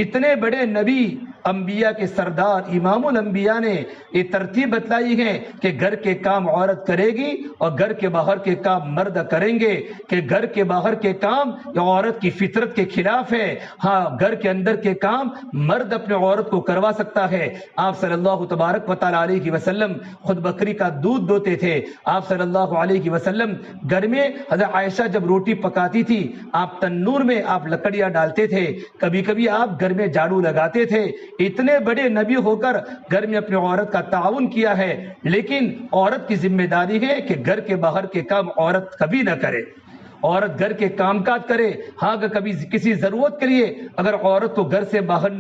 اتنے بڑے نبی، انبیاء کے سردار، امام الانبیاء نے یہ ترتیب بتلائی ہے کہ گھر کے کام عورت کرے گی اور گھر کے باہر کے کام مرد کریں گے، کہ گھر کے باہر کے کام عورت کی فطرت کے خلاف ہے، ہاں گھر کے اندر کے کام مرد اپنے عورت کو کروا سکتا ہے۔ آپ صلی اللہ تبارک و تعالی علیہ وسلم خود بکری کا دودھ دوتے تھے۔ آپ صلی اللہ علیہ وسلم گھر میں حضرت عائشہ جب روٹی پکاتی تھی، آپ تنور میں آپ لکڑیاں ڈالتے تھے، کبھی کبھی آپ گھر میں جھاڑو لگاتے تھے۔ اتنے بڑے نبی ہو کر گھر میں اپنی عورت کا تعاون کیا ہے، لیکن عورت کی ذمہ داری ہے کہ گھر کے باہر کے کام عورت کبھی نہ کرے، عورت گھر کے کام کاج کرے۔ ہاں اگر کبھی کسی ضرورت کے لیے اگر عورت کو گھر سے باہر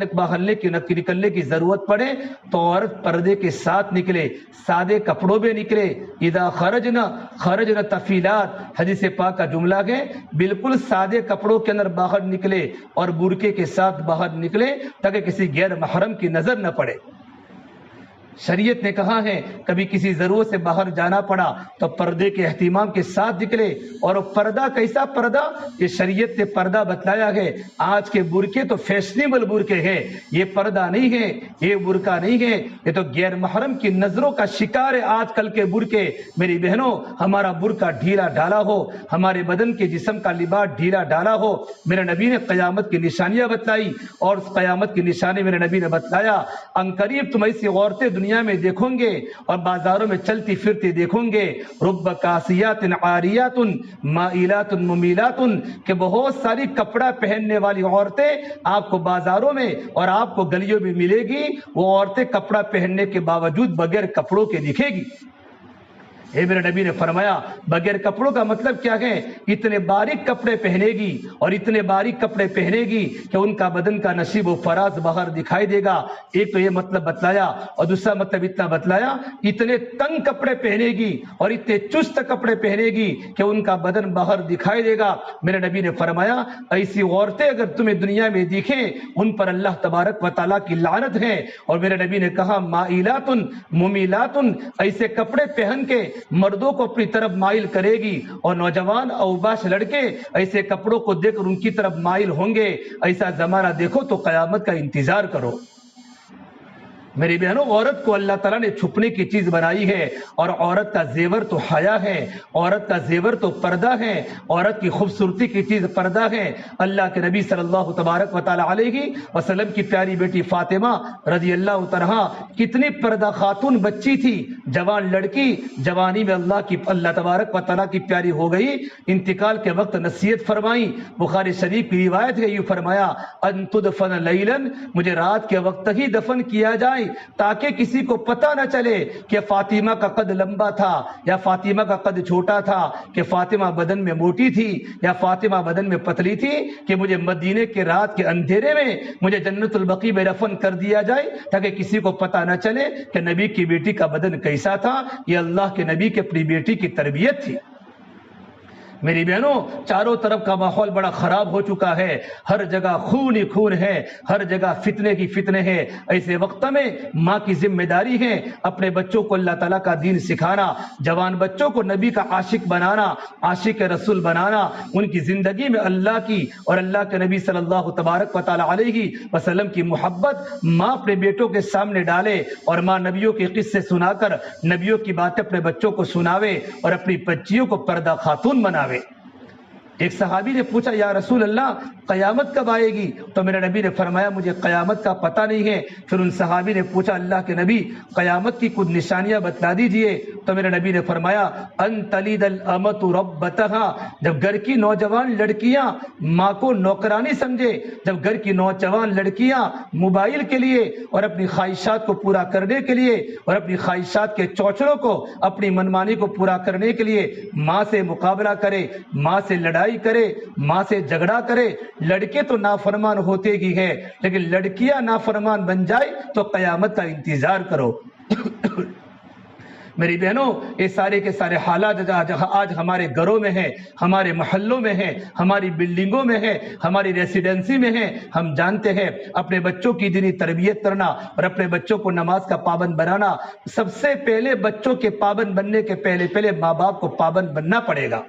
نکلنے کی ضرورت پڑے تو عورت پردے کے ساتھ نکلے، سادے کپڑوں میں نکلے۔ اذا خرجنا تفیلات، حدیث پاک کا جملہ ہے، بالکل سادے کپڑوں کے اندر باہر نکلے اور برقعے کے ساتھ باہر نکلے تاکہ کسی غیر محرم کی نظر نہ پڑے۔ شریعت نے کہا ہے کبھی کسی ضرورت سے باہر جانا پڑا تو پردے کے اہتمام کے ساتھ نکلے۔ اور پردہ کیسا پردہ؟ یہ شریعت نے پردہ بتلایا ہے۔ آج کے برقعے تو فیشنیبل برقعے ہیں، یہ پردہ نہیں ہے، یہ برقع نہیں ہے، یہ تو غیر محرم کی نظروں کا شکار ہے آج کل کے برقعے۔ میری بہنوں، ہمارا برقع ڈھیلا ڈالا ہو، ہمارے بدن کے جسم کا لباس ڈھیلا ڈالا ہو۔ میرے نبی نے قیامت کی نشانیاں بتلائی، اور اس قیامت کی نشانی میرے نبی نے بتلایا عنقریب تم ایسی عورتیں دنیا میں دیکھو گے اور بازاروں میں چلتی پھرتی دیکھو گے، رب کاسیات عاریات مائلات ممیلات، کہ بہت ساری کپڑا پہننے والی عورتیں آپ کو بازاروں میں اور آپ کو گلیوں میں ملے گی۔ وہ عورتیں کپڑا پہننے کے باوجود بغیر کپڑوں کے دکھے گی۔ اے میرے نبی نے فرمایا بغیر کپڑوں کا مطلب کیا ہے؟ اتنے باریک کپڑے پہنے گی اور اتنے باریک کپڑے پہنے گی کہ ان کا بدن کا نشیب و فراز باہر دکھائی دے گا. ایک تو یہ مطلب بتلایا، اور دوسرا مطلب اتنا بتلایا اتنے تنگ کپڑے پہنے گی اور اتنے چست کپڑے پہنے گی کہ ان کا بدن باہر دکھائی دے گا. میرے نبی نے فرمایا ایسی عورتیں اگر تمہیں دنیا میں دکھیں ان پر اللہ تبارک و تعالیٰ کی لعنت ہے. اور میرے نبی نے کہا مائلات ممیلات، ایسے کپڑے پہن کے مردوں کو اپنی طرف مائل کرے گی، اور نوجوان اوباش لڑکے ایسے کپڑوں کو دیکھ کر ان کی طرف مائل ہوں گے. ایسا زمانہ دیکھو تو قیامت کا انتظار کرو. میری بہنوں، عورت کو اللہ تعالیٰ نے چھپنے کی چیز بنائی ہے، اور عورت کا زیور تو حیا ہے، عورت کا زیور تو پردہ ہے، عورت کی خوبصورتی کی چیز پردہ ہے. اللہ کے نبی صلی اللہ تبارک و تعالیٰ علیہ وسلم کی پیاری بیٹی فاطمہ رضی اللہ عنہا کتنی پردہ خاتون بچی تھی، جوان لڑکی، جوانی میں اللہ تبارک و تعالیٰ کی پیاری ہو گئی. انتقال کے وقت نصیحت فرمائی. بخاری شریف کی روایت ہے، یوں فرمایا ان تدفن لیلا، مجھے رات کے وقت ہی دفن کیا جائے تاکہ کسی کو پتہ نہ چلے کہ فاطمہ کا قد لمبا تھا یا فاطمہ کا قد چھوٹا تھا، کہ فاطمہ بدن میں موٹی تھی یا فاطمہ بدن میں پتلی تھی، کہ مجھے مدینے کے رات کے اندھیرے میں مجھے جنت البقیع میں دفن کر دیا جائے تاکہ کسی کو پتہ نہ چلے کہ نبی کی بیٹی کا بدن کیسا تھا. یہ اللہ کے نبی کے اپنی بیٹی کی تربیت تھی. میری بہنوں، چاروں طرف کا ماحول بڑا خراب ہو چکا ہے، ہر جگہ خون ہی خون ہے، ہر جگہ فتنے کی فتنے ہیں. ایسے وقت میں ماں کی ذمہ داری ہے اپنے بچوں کو اللہ تعالیٰ کا دین سکھانا، جوان بچوں کو نبی کا عاشق بنانا، عاشق رسول بنانا، ان کی زندگی میں اللہ کی اور اللہ کے نبی صلی اللہ تبارک و تعالیٰ علیہ وسلم کی محبت ماں اپنے بیٹوں کے سامنے ڈالے، اور ماں نبیوں کے قصے سنا کر نبیوں کی باتیں اپنے بچوں کو سناوے اور اپنی بچیوں کو پردہ خاتون بناوے. ایک صحابی نے پوچھا یا رسول اللہ قیامت کب آئے گی؟ تو میرے نبی نے فرمایا مجھے قیامت کا پتہ نہیں ہے. پھر ان صحابی نے پوچھا اللہ کے نبی قیامت کی کچھ نشانیاں بتلا دیجئے. تو میرے نبی نے فرمایا ان تلید الامۃ ربتها، جب گھر کی نوجوان لڑکیاں ماں کو نوکرانی سمجھے، جب گھر کی نوجوان لڑکیاں موبائل کے لیے اور اپنی خواہشات کو پورا کرنے کے لیے اور اپنی خواہشات کے چوچڑوں کو اپنی منمانی کو پورا کرنے کے لیے ماں سے مقابلہ کرے، ماں سے لڑائی کرے، ماں سے جھگڑا کرے. لڑکے تو نافرمان ہوتے ہی ہیں، لیکن لڑکیاں نافرمان بن جائے تو قیامت کا انتظار کرو. میری بہنوں، یہ سارے کے سارے حالات آج ہمارے گھروں میں ہیں، ہمارے محلوں میں ہیں، ہماری بلڈنگوں میں ہیں، ہماری ریسیڈنسی میں ہیں. ہم جانتے ہیں اپنے بچوں کی دینی تربیت کرنا اور اپنے بچوں کو نماز کا پابند بنانا، سب سے پہلے بچوں کے پابند بننے کے پہلے ماں باپ کو پابند بننا پڑے گا.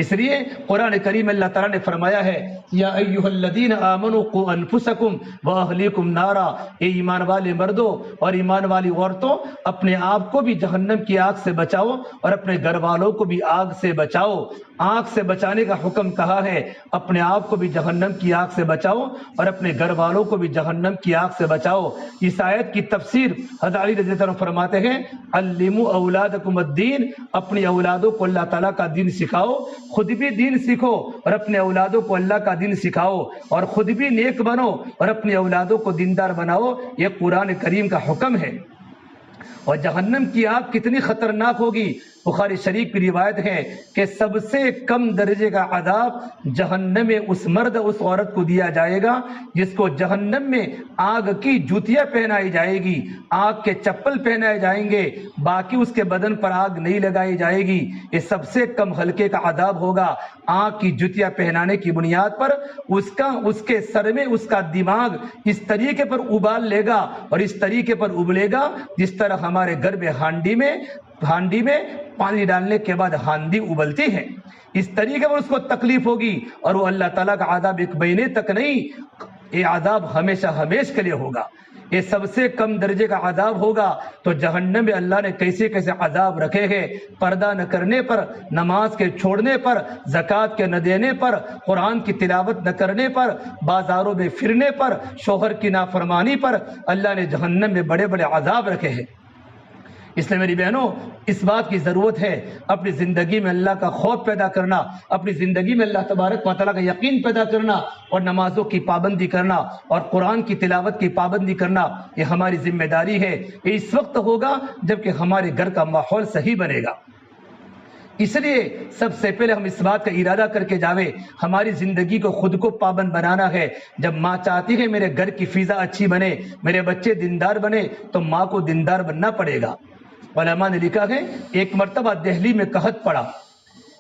اس لیے قرآن کریم اللہ تعالیٰ نے فرمایا ہے یا ایھا الذین آمنوا قوا انفسکم واہلیکم نارا، اے ایمان والے مردوں اور ایمان والی عورتوں، اپنے آپ کو بھی جہنم کی آگ سے بچاؤ اور اپنے گھر والوں کو بھی آگ سے بچاؤ. آگ سے بچانے کا حکم کہا ہے، اپنے آپ کو بھی جہنم کی آگ سے بچاؤ اور اپنے گھر والوں کو بھی جہنم کی آگ سے بچاؤ. اس آیت کی تفسیر حضرت علی رضی اللہ عنہ فرماتے ہیں علموا اولادکم الدین، اپنی اولادوں کو اللہ تعالیٰ کا دین سکھاؤ، خود بھی دین سیکھو اور اپنے اولادوں کو اللہ کا دین سکھاؤ، اور خود بھی نیک بنو اور اپنے اولادوں کو دیندار بناؤ. یہ قرآن کریم کا حکم ہے. اور جہنم کی آگ کتنی خطرناک ہوگی. بخاری شریف کی روایت ہے کہ سب سے کم درجے کا عذاب جہنم میں اس مرد اس عورت کو دیا جائے گا جس کو جہنم میں آگ کی جوتیاں پہنائی جائے گی، آگ کے چپل پہنائے جائیں گے، باقی اس کے بدن پر آگ نہیں لگائی جائے گی. یہ سب سے کم ہلکے کا عذاب ہوگا. آگ کی جوتیاں پہنانے کی بنیاد پر اس کے سر میں اس کا دماغ اس طریقے پر ابال لے گا اور اس طریقے پر ابلے گا جس طرح ہمارے گھر میں ہانڈی میں پانی ڈالنے کے بعد ہانڈی ابلتی ہے. اس طریقے پر اس کو تکلیف ہوگی، اور وہ اللہ تعالیٰ کا عذاب ایک مہینے تک نہیں، یہ عذاب ہمیشہ کے لیے ہوگا. یہ سب سے کم درجے کا عذاب ہوگا. تو جہنم میں اللہ نے کیسے عذاب رکھے ہیں، پردہ نہ کرنے پر، نماز کے چھوڑنے پر، زکوٰۃ کے نہ دینے پر، قرآن کی تلاوت نہ کرنے پر، بازاروں میں پھرنے پر، شوہر کی نافرمانی پر اللہ نے جہنم میں بڑے بڑے عذاب رکھے ہیں. اس لیے میری بہنوں اس بات کی ضرورت ہے اپنی زندگی میں اللہ کا خوف پیدا کرنا، اپنی زندگی میں اللہ تبارک و تعالیٰ کا یقین پیدا کرنا، اور نمازوں کی پابندی کرنا اور قرآن کی تلاوت کی پابندی کرنا، یہ ہماری ذمہ داری ہے۔ یہ اس وقت ہوگا جب کہ ہمارے گھر کا ماحول صحیح بنے گا۔ اس لیے سب سے پہلے ہم اس بات کا ارادہ کر کے جاوے، ہماری زندگی کو خود کو پابند بنانا ہے۔ جب ماں چاہتی ہے میرے گھر کی فضا اچھی بنے، میرے بچے دیندار بنے، تو ماں کو دیندار بننا پڑے گا۔ علماء نے لکھا ہے ایک مرتبہ دہلی میں قحط پڑا،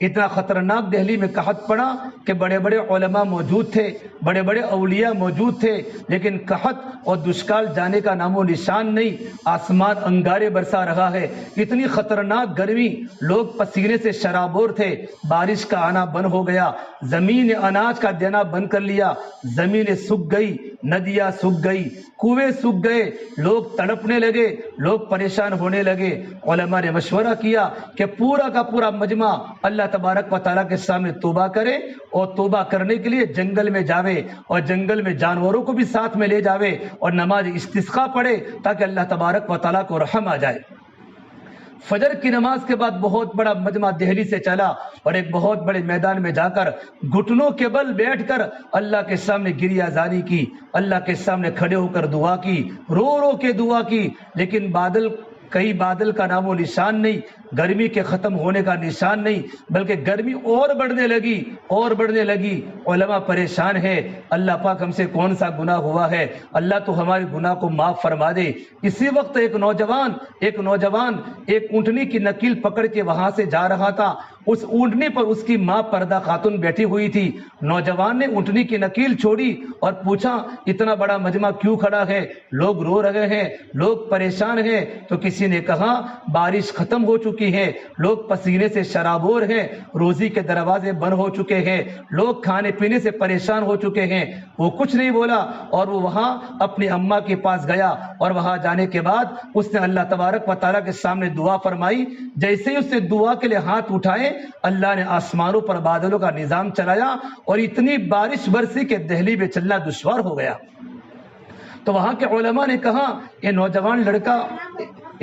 اتنا خطرناک دہلی میں قحط پڑا کہ بڑے بڑے علماء موجود تھے، بڑے بڑے اولیاء موجود تھے، لیکن قحط اور دشکال جانے کا نام و نشان نہیں۔ آسمان انگارے برسا رہا ہے، اتنی خطرناک گرمی، لوگ پسینے سے شرابور تھے، بارش کا آنا بند ہو گیا، زمین نے اناج کا دینا بند کر لیا، زمینیں سوکھ گئی، ندیاں سوکھ گئی، کنویں سوکھ گئے، لوگ تڑپنے لگے، لوگ پریشان ہونے لگے۔ علماء نے مشورہ کیا کہ پورا کا پورا مجمع اللہ تبارک و تعالیٰ کے سامنے توبہ کرے، اور توبہ کرنے کے لیے جنگل میں جاوے، اور جنگل میں جانوروں کو بھی ساتھ میں لے جاوے، اور نماز استسقاء پڑھے تاکہ اللہ تبارک و تعالیٰ کو رحم آ جائے۔ فجر کی نماز کے بعد بہت بڑا مجمع دہلی سے چلا، اور ایک بہت بڑے میدان میں جا کر گھٹنوں کے بل بیٹھ کر اللہ کے سامنے گریہ زاری کی، اللہ کے سامنے کھڑے ہو کر دعا کی، رو رو کے دعا کی، لیکن بادل کا نام و نشان نہیں، گرمی کے ختم ہونے کا نشان نہیں، بلکہ گرمی اور بڑھنے لگی۔ علماء پریشان ہے، اللہ پاک ہم سے کون سا گناہ ہوا ہے، اللہ تو ہمارے گناہ کو معاف فرما دے۔ اسی وقت ایک نوجوان ایک اونٹنی کی نکیل پکڑ کے وہاں سے جا رہا تھا، اس اونٹنی پر اس کی ماں پردہ خاتون بیٹھی ہوئی تھی۔ نوجوان نے اونٹنی کی نکیل چھوڑی اور پوچھا اتنا بڑا مجمع کیوں کھڑا ہے، لوگ رو رہے ہیں، لوگ پریشان ہیں؟ تو کسی نے کہا بارش ختم ہو چکی ہے، لوگ پسینے سے شرابور ہیں، روزی کے دروازے بند ہو چکے ہیں، لوگ کھانے پینے سے پریشان ہو چکے ہیں۔ وہ کچھ نہیں بولا، اور وہ وہاں اپنی اماں کے پاس گیا، اور وہاں جانے کے بعد اس نے اللہ تبارک و تعالیٰ کے سامنے دعا فرمائی۔ جیسے ہی اس نے دعا کے لیے ہاتھ اٹھائے، اللہ نے آسمانوں پر بادلوں کا نظام چلایا، اور اتنی بارش برسی کہ دہلی میں چلنا دشوار ہو گیا۔ تو وہاں کے علماء نے کہا یہ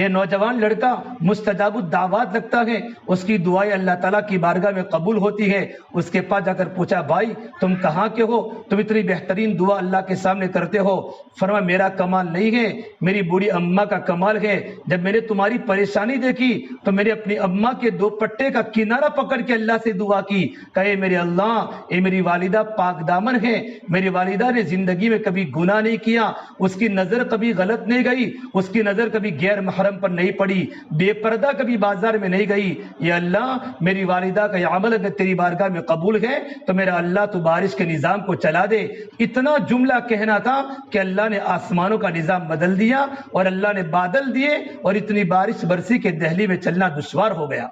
نوجوان لڑکا مستجاب الدعوات لگتا ہے، اس کی دعائیں اللہ تعالیٰ کی بارگاہ میں قبول ہوتی ہے۔ اس کے پاس جا کر پوچھا بھائی تم کہاں کے ہو، تم اتنی بہترین دعا اللہ کے سامنے کرتے ہو؟ فرمایا میرا کمال نہیں ہے، میری بوڑھی اماں کا کمال ہے۔ جب میں نے تمہاری پریشانی دیکھی تو میں نے اپنی اماں کے دوپٹے کا کنارہ پکڑ کے اللہ سے دعا کی، کہے میرے اللہ، اے میری والدہ پاک دامن ہے، میری والدہ نے زندگی میں کبھی گناہ نہیں کیا، اس کی نظر کبھی غلط نہیں گئی، اس کی نظر کبھی غیر محرم پر نہیں پڑی، بے پردہ کبھی بازار میں نہیں گئی۔ یا اللہ میری والدہ کا یہ عمل اگر تیری بارگاہ میں قبول ہے تو میرا اللہ تو بارش کے نظام کو چلا دے۔ اتنا جملہ کہنا تھا کہ اللہ نے آسمانوں کا نظام بدل دیا، اور اللہ نے بادل دیے، اور اتنی بارش برسی کہ دہلی میں چلنا دشوار ہو گیا۔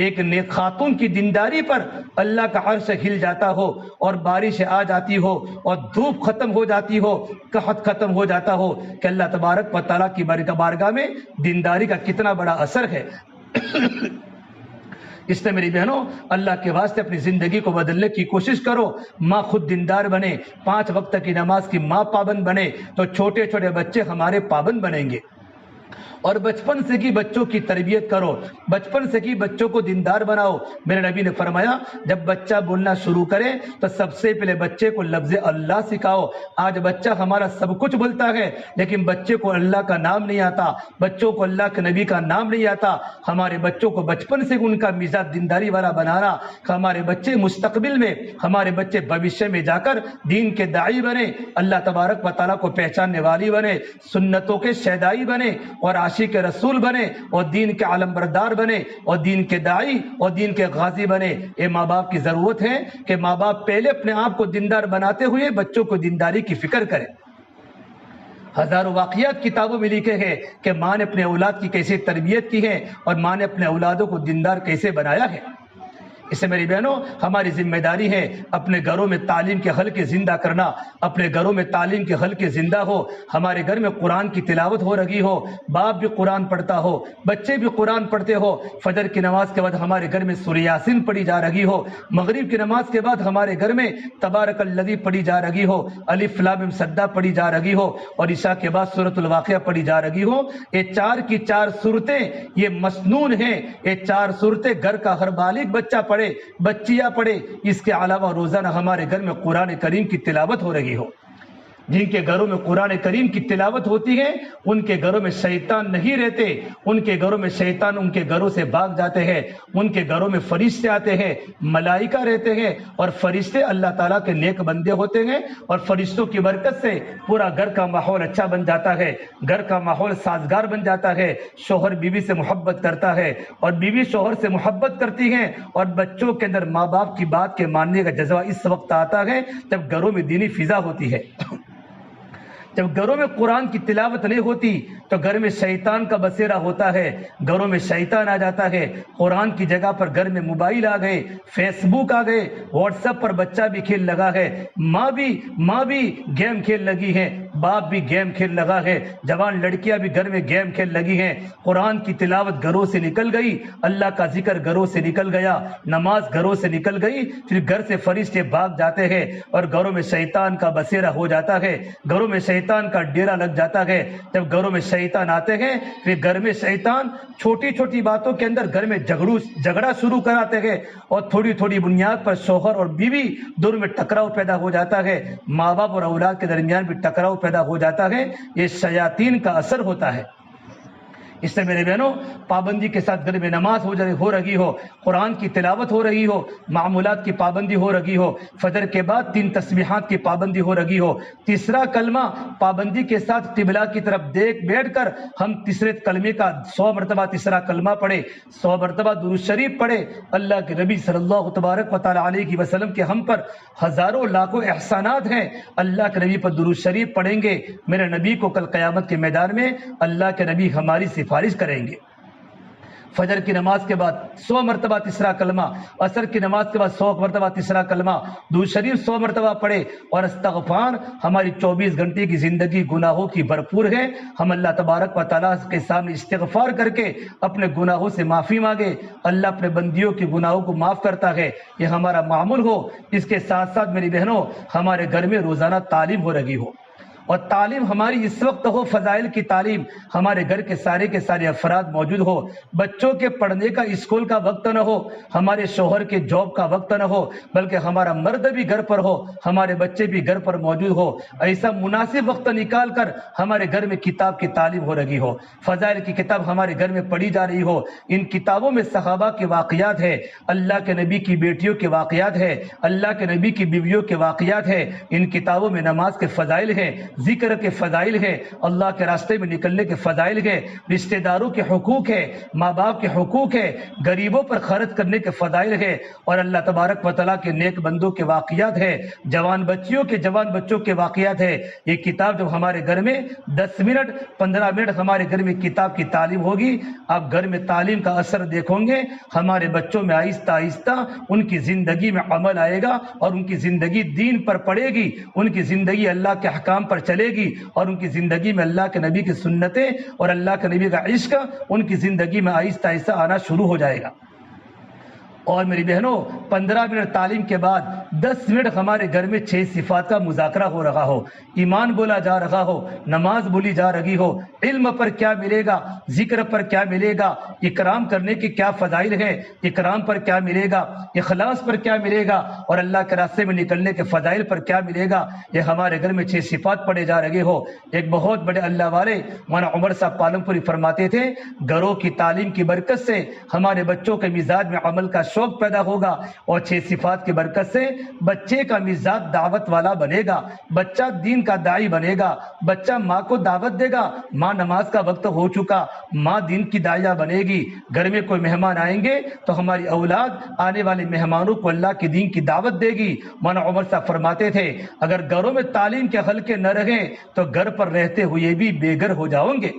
ایک نیک خاتون کی دینداری پر اللہ کا عرش ہل جاتا ہو، اور بارش آ جاتی ہو، اور دھوپ ختم ہو جاتی ہو، قحط ختم ہو جاتا ہو، کہ اللہ تبارک و تعالیٰ کی بارگاہ میں دینداری کا کتنا بڑا اثر ہے۔ اس لیے میری بہنوں اللہ کے واسطے اپنی زندگی کو بدلنے کی کوشش کرو۔ ماں خود دیندار بنے، 5 وقت کی نماز کی ماں پابند بنے، تو چھوٹے چھوٹے بچے ہمارے پابند بنیں گے۔ اور بچپن سے کی بچوں کی تربیت کرو، بچپن سے کی بچوں کو دیندار بناؤ۔ میرے نبی نے فرمایا جب بچہ بولنا شروع کرے تو سب سے پہلے بچے کو لفظ اللہ سکھاؤ۔ آج بچہ ہمارا سب کچھ بولتا ہے، لیکن بچے کو اللہ کا نام نہیں آتا، بچوں کو اللہ کے نبی کا نام نہیں آتا۔ ہمارے بچوں کو بچپن سے ان کا مزاج دینداری والا بنانا، ہمارے بچے مستقبل میں، ہمارے بچے بھوشیہ میں جا کر دین کے داعی بنے، اللہ تبارک و تعالیٰ کو پہچاننے والی بنے، سنتوں کے شیدائی بنے، اور عاشق رسول بنے، اور دین کے علم بردار بنے، اور دین کے داعی اور دین کے غازی بنے۔ یہ ماں باپ کی ضرورت ہے کہ ماں باپ پہلے اپنے آپ کو دیندار بناتے ہوئے بچوں کو دینداری کی فکر کریں۔ ہزاروں واقعات کتابوں میں لکھے ہیں کہ ماں نے اپنے اولاد کی کیسے تربیت کی ہے، اور ماں نے اپنے اولادوں کو دیندار کیسے بنایا ہے۔ اس سے میری بہنوں ہماری ذمہ داری ہے اپنے گھروں میں تعلیم کے حلقے زندہ کرنا، اپنے گھروں میں تعلیم کے حلقے زندہ ہو، ہمارے گھر میں قرآن کی تلاوت ہو رہی ہو، باپ بھی قرآن پڑھتا ہو، بچے بھی قرآن پڑھتے ہو، فجر کی نماز کے بعد ہمارے گھر میں سورہ یاسین پڑھی جا رہی ہو، مغرب کی نماز کے بعد ہمارے گھر میں تبارک الذی پڑھی جا رہی ہو، الف لام میم سجدہ پڑھی جا رہی ہو، اور عشاء کے بعد سورۃ الواقعہ پڑھی جا رہی ہو۔ یہ چار کی چار صورتیں یہ مسنون ہیں، یہ چار صورتیں گھر کا ہر بالغ بچہ پڑھے، بچیاں پڑھے۔ اس کے علاوہ روزانہ ہمارے گھر میں قرآن کریم کی تلاوت ہو رہی ہو۔ جن کے گھروں میں قرآن کریم کی تلاوت ہوتی ہے ان کے گھروں میں شیطان نہیں رہتے، ان کے گھروں میں شیطان ان کے گھروں سے بھاگ جاتے ہیں، ان کے گھروں میں فرشتے آتے ہیں، ملائکہ رہتے ہیں، اور فرشتے اللہ تعالیٰ کے نیک بندے ہوتے ہیں، اور فرشتوں کی برکت سے پورا گھر کا ماحول اچھا بن جاتا ہے، گھر کا ماحول سازگار بن جاتا ہے، شوہر بیوی سے محبت کرتا ہے اور بیوی شوہر سے محبت کرتی ہے، اور بچوں کے اندر ماں باپ کی بات کے ماننے کا جذبہ اس وقت آتا ہے جب گھروں میں دینی فضا ہوتی ہے۔ جب گھروں میں قرآن کی تلاوت نہیں ہوتی تو گھر میں شیطان کا بسیرا ہوتا ہے، گھروں میں شیطان آ جاتا ہے، قرآن کی جگہ پر گھر میں موبائل آ گئے، فیس بک آ گئے، واٹس ایپ پر بچہ بھی کھیل لگا ہے، ماں بھی گیم کھیل لگی ہے، باپ بھی گیم کھیل لگا ہے، جوان لڑکیاں بھی گھر میں گیم کھیل لگی ہیں۔ قرآن کی تلاوت گھروں سے نکل گئی، اللہ کا ذکر گھروں سے نکل گیا، نماز گھروں سے نکل گئی، پھر گھر سے فرشتے بھاگ جاتے ہیں اور گھروں میں شیطان کا بسیرا ہو جاتا ہے، گھروں میں شیطان کا ڈیرا لگ جاتا ہے۔ جب گھروں میں شیطان آتے ہیں پھر گھر میں شیطان چھوٹی چھوٹی باتوں کے اندر گھر میں جھگڑا شروع کراتے ہیں، اور تھوڑی تھوڑی بنیاد پر شوہر اور بیوی دونوں میں ٹکراؤ پیدا ہو جاتا ہے، ماں باپ اور اولاد کے درمیان بھی ٹکراؤ پیدا ہو جاتا ہے۔ یہ شیاطین کا اثر ہوتا ہے۔ اس سے میرے بہنوں پابندی کے ساتھ گھر میں نماز ہو رہی ہو، قرآن کی تلاوت ہو رہی ہو، معمولات کی پابندی ہو رہی ہو، فجر کے بعد 3 تسبیحات کی پابندی ہو رہی ہو، تیسرا کلمہ پابندی کے ساتھ قبلہ کی طرف بیٹھ کر ہم تیسرے کلمے کا 100 مرتبہ تیسرا کلمہ پڑھے، 100 مرتبہ درود شریف پڑھے۔ اللہ کے نبی صلی اللہ تبارک و تعالی علیہ وسلم کے ہم پر ہزاروں لاکھوں احسانات ہیں، اللہ کے نبی پر درود شریف پڑھیں گے، میرے نبی کو کل قیامت کے میدان میں اللہ کے نبی ہماری سفارش کریں گے۔ فجر کی نماز کے بعد 100 مرتبہ تیسرا کلمہ، عصر کی نماز کے بعد 100 مرتبہ تیسرا کلمہ، درود شریف 100 مرتبہ پڑھے، اور استغفار۔ ہماری 24 گھنٹے کی زندگی گناہوں کی بھرپور ہے، ہم اللہ تبارک و تعالیٰ کے سامنے استغفار کر کے اپنے گناہوں سے معافی مانگے، اللہ اپنے بندیوں کے گناہوں کو معاف کرتا ہے، یہ ہمارا معمول ہو۔ اس کے ساتھ ساتھ میری بہنوں ہمارے گھر میں روزانہ تعلیم ہو رہی ہو، اور تعلیم ہماری اس وقت ہو، فضائل کی تعلیم، ہمارے گھر کے سارے افراد موجود ہو، بچوں کے پڑھنے کا اسکول کا وقت نہ ہو، ہمارے شوہر کے جاب کا وقت نہ ہو، بلکہ ہمارا مرد بھی گھر پر ہو، ہمارے بچے بھی گھر پر موجود ہو، ایسا مناسب وقت نکال کر ہمارے گھر میں کتاب کی تعلیم ہو رہی ہو، فضائل کی کتاب ہمارے گھر میں پڑھی جا رہی ہو۔ ان کتابوں میں صحابہ کے واقعات ہے، اللہ کے نبی کی بیٹیوں کے واقعات ہے، اللہ کے نبی کی بیویوں کے واقعات ہے، ان کتابوں میں نماز کے فضائل ہے، ذکر کے فضائل ہے، اللہ کے راستے میں نکلنے کے فضائل ہے، رشتہ داروں کے حقوق ہے، ماں باپ کے حقوق ہے، غریبوں پر خرچ کرنے کے فضائل ہے، اور اللہ تبارک و تعالیٰ کے نیک بندوں کے واقعات ہے، جوان بچوں کے واقعات ہے۔ یہ کتاب جب ہمارے گھر میں 10 منٹ 15 منٹ ہمارے گھر میں کتاب کی تعلیم ہوگی، آپ گھر میں تعلیم کا اثر دیکھو گے، ہمارے بچوں میں آہستہ آہستہ ان کی زندگی میں عمل آئے گا، اور ان کی زندگی دین پر پڑے گی، ان کی زندگی اللہ کے احکام پر چلے گی، اور ان کی زندگی میں اللہ کے نبی کی سنتیں اور اللہ کے نبی کا عشق ان کی زندگی میں آہستہ آہستہ آنا شروع ہو جائے گا۔ اور میری بہنوں 15 منٹ تعلیم کے بعد 10 منٹ ہمارے گھر میں 6 صفات کا مذاکرہ ہو رہا ہو، ایمان بولا جا رہا ہو، نماز بولی جا رہی ہو، علم پر کیا ملے گا، ذکر پر کیا ملے گا، اکرام کرنے کی کیا فضائل ہے، اکرام پر کیا ملے گا، اخلاص پر کیا ملے گا، اور اللہ کے راستے میں نکلنے کے فضائل پر کیا ملے گا، یہ ہمارے گھر میں 6 صفات پڑھے جا رہے ہو۔ ایک بہت بڑے اللہ والے مولانا عمر صاحب پالم پوری فرماتے تھے، گھروں کی تعلیم کی برکت سے ہمارے بچوں کے مزاج میں عمل کا شوق پیدا ہوگا، اور 6 صفات کی برکت سے بچے کا مزاج دعوت والا بنے گا، بچہ دین کا داعی بنے گا، بچہ ماں کو دعوت دے گا، ماں نماز کا وقت ہو چکا، ماں دین کی داعیہ بنے گی، گھر میں کوئی مہمان آئیں گے تو ہماری اولاد آنے والے مہمانوں کو اللہ کی دین کی دعوت دے گی۔ مولانا عمر صاحب فرماتے تھے اگر گھروں میں تعلیم کے حلقے نہ رہیں تو گھر پر رہتے ہوئے بھی بے گھر ہو جاؤ گے،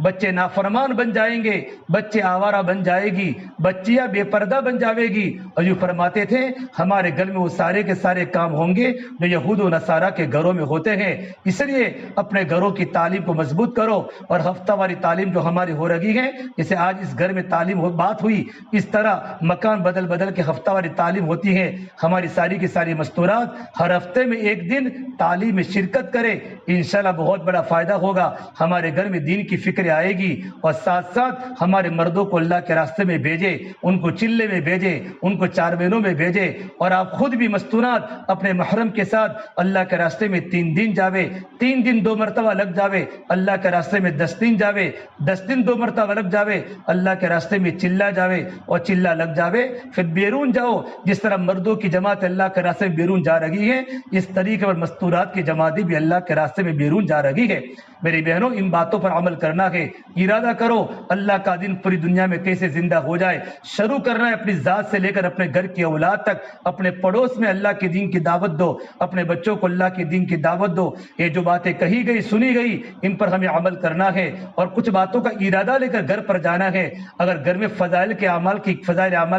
بچے نافرمان بن جائیں گے، بچے آوارہ بن جائے گی، بچیاں بے پردہ بن جاوے کرے گی. اور یہ فرماتے تھے ہمارے گھر میں وہ سارے کے سارے کام ہوں گے جو یہود و نصارہ کے گھروں میں ہوتے ہیں. اس لیے اپنے گھروں کی تعلیم کو مضبوط کرو. اور ہفتہ واری تعلیم جو ہماری ہو رہی ہے، جیسے آج اس گھر میں تعلیم بات ہوئی، اس طرح مکان بدل بدل کے ہفتہ واری تعلیم ہوتی ہے. ہماری ساری کی ساری مستورات ہر ہفتے میں ایک دن تعلیم میں شرکت کرے، انشاءاللہ بہت بڑا فائدہ ہوگا. ہمارے گھر میں دین کی فکر آئے گی. اور ساتھ ساتھ ہمارے مردوں کو اللہ کے راستے میں بھیجے، ان کو چلے میں بھیجے، ان کو 4 مہینوں میں بھیجے. اور آپ خود بھی مستورات اپنے محرم کے ساتھ اللہ کے راستے میں 3 دن جاوے، 3 دن 2 مرتبہ لگ جاوے. اللہ کے راستے میں 10 دن جاوے، 10 دن 2 مرتبہ لگ جاوے. اللہ کے راستے میں چلا جاوے اور چلا لگ جاوے. پھر بیرون جاؤ. جس طرح مردوں کی جماعت اللہ کے راستے میں بیرون جا رہی ہے، اس طریقے پر مستورات کی جماعتیں بھی اللہ کے راستے میں بیرون جا رہی ہے. میری بہنوں، ان باتوں پر عمل کرنا ہے. ارادہ کرو اللہ کا دین پوری دنیا میں کیسے زندہ ہو جائے. شروع کرنا ہے اپنی ذات سے لے کر اپنے گھر کی اولاد تک. اپنے پڑوس میں اللہ کے دین کی دعوت دو، اپنے بچوں کو اللہ کے دین کی دعوت دو. یہ جو باتیں کہی گئی، سنی گئی، ان پر ہمیں عمل کرنا ہے. اور کچھ باتوں کا ارادہ لے کر گھر پر جانا ہے. اگر گھر میں فضائل اعمال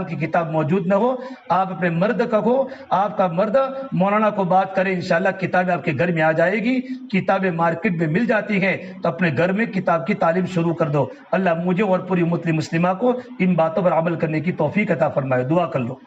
کی کتاب موجود نہ ہو، آپ اپنے مرد کا ہو، آپ کا مرد مولانا کو بات کرے، انشاءاللہ کتابیں آپ کے گھر میں آ جائے گی. کتابیں مارکیٹ میں مل جاتی ہے، تو اپنے گھر میں کتاب کی تعلیم شروع کر دو. اللہ مجھے اور پوری امت مسلمہ کو ان باتوں پر عمل کرنے کی توفیق عطا فرمائے. دعا کر لو.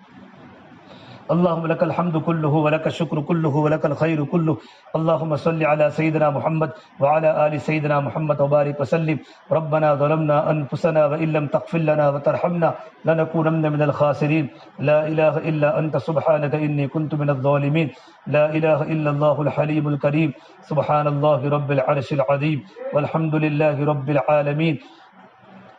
اللهم لك الحمد كله ولك الشكر كله ولك الخير كله. اللهم صل على سيدنا محمد وعلى آل سيدنا محمد وبارك وسلم. ربنا ظلمنا أنفسنا وإن لم تغفر لنا وترحمنا لنكونن من الخاسرين. لا إله إلا أنت سبحانك إني كنت من الظالمين. لا إله إلا الله الحليم الكريم. سبحان الله رب العرش العظيم والحمد لله رب العالمين.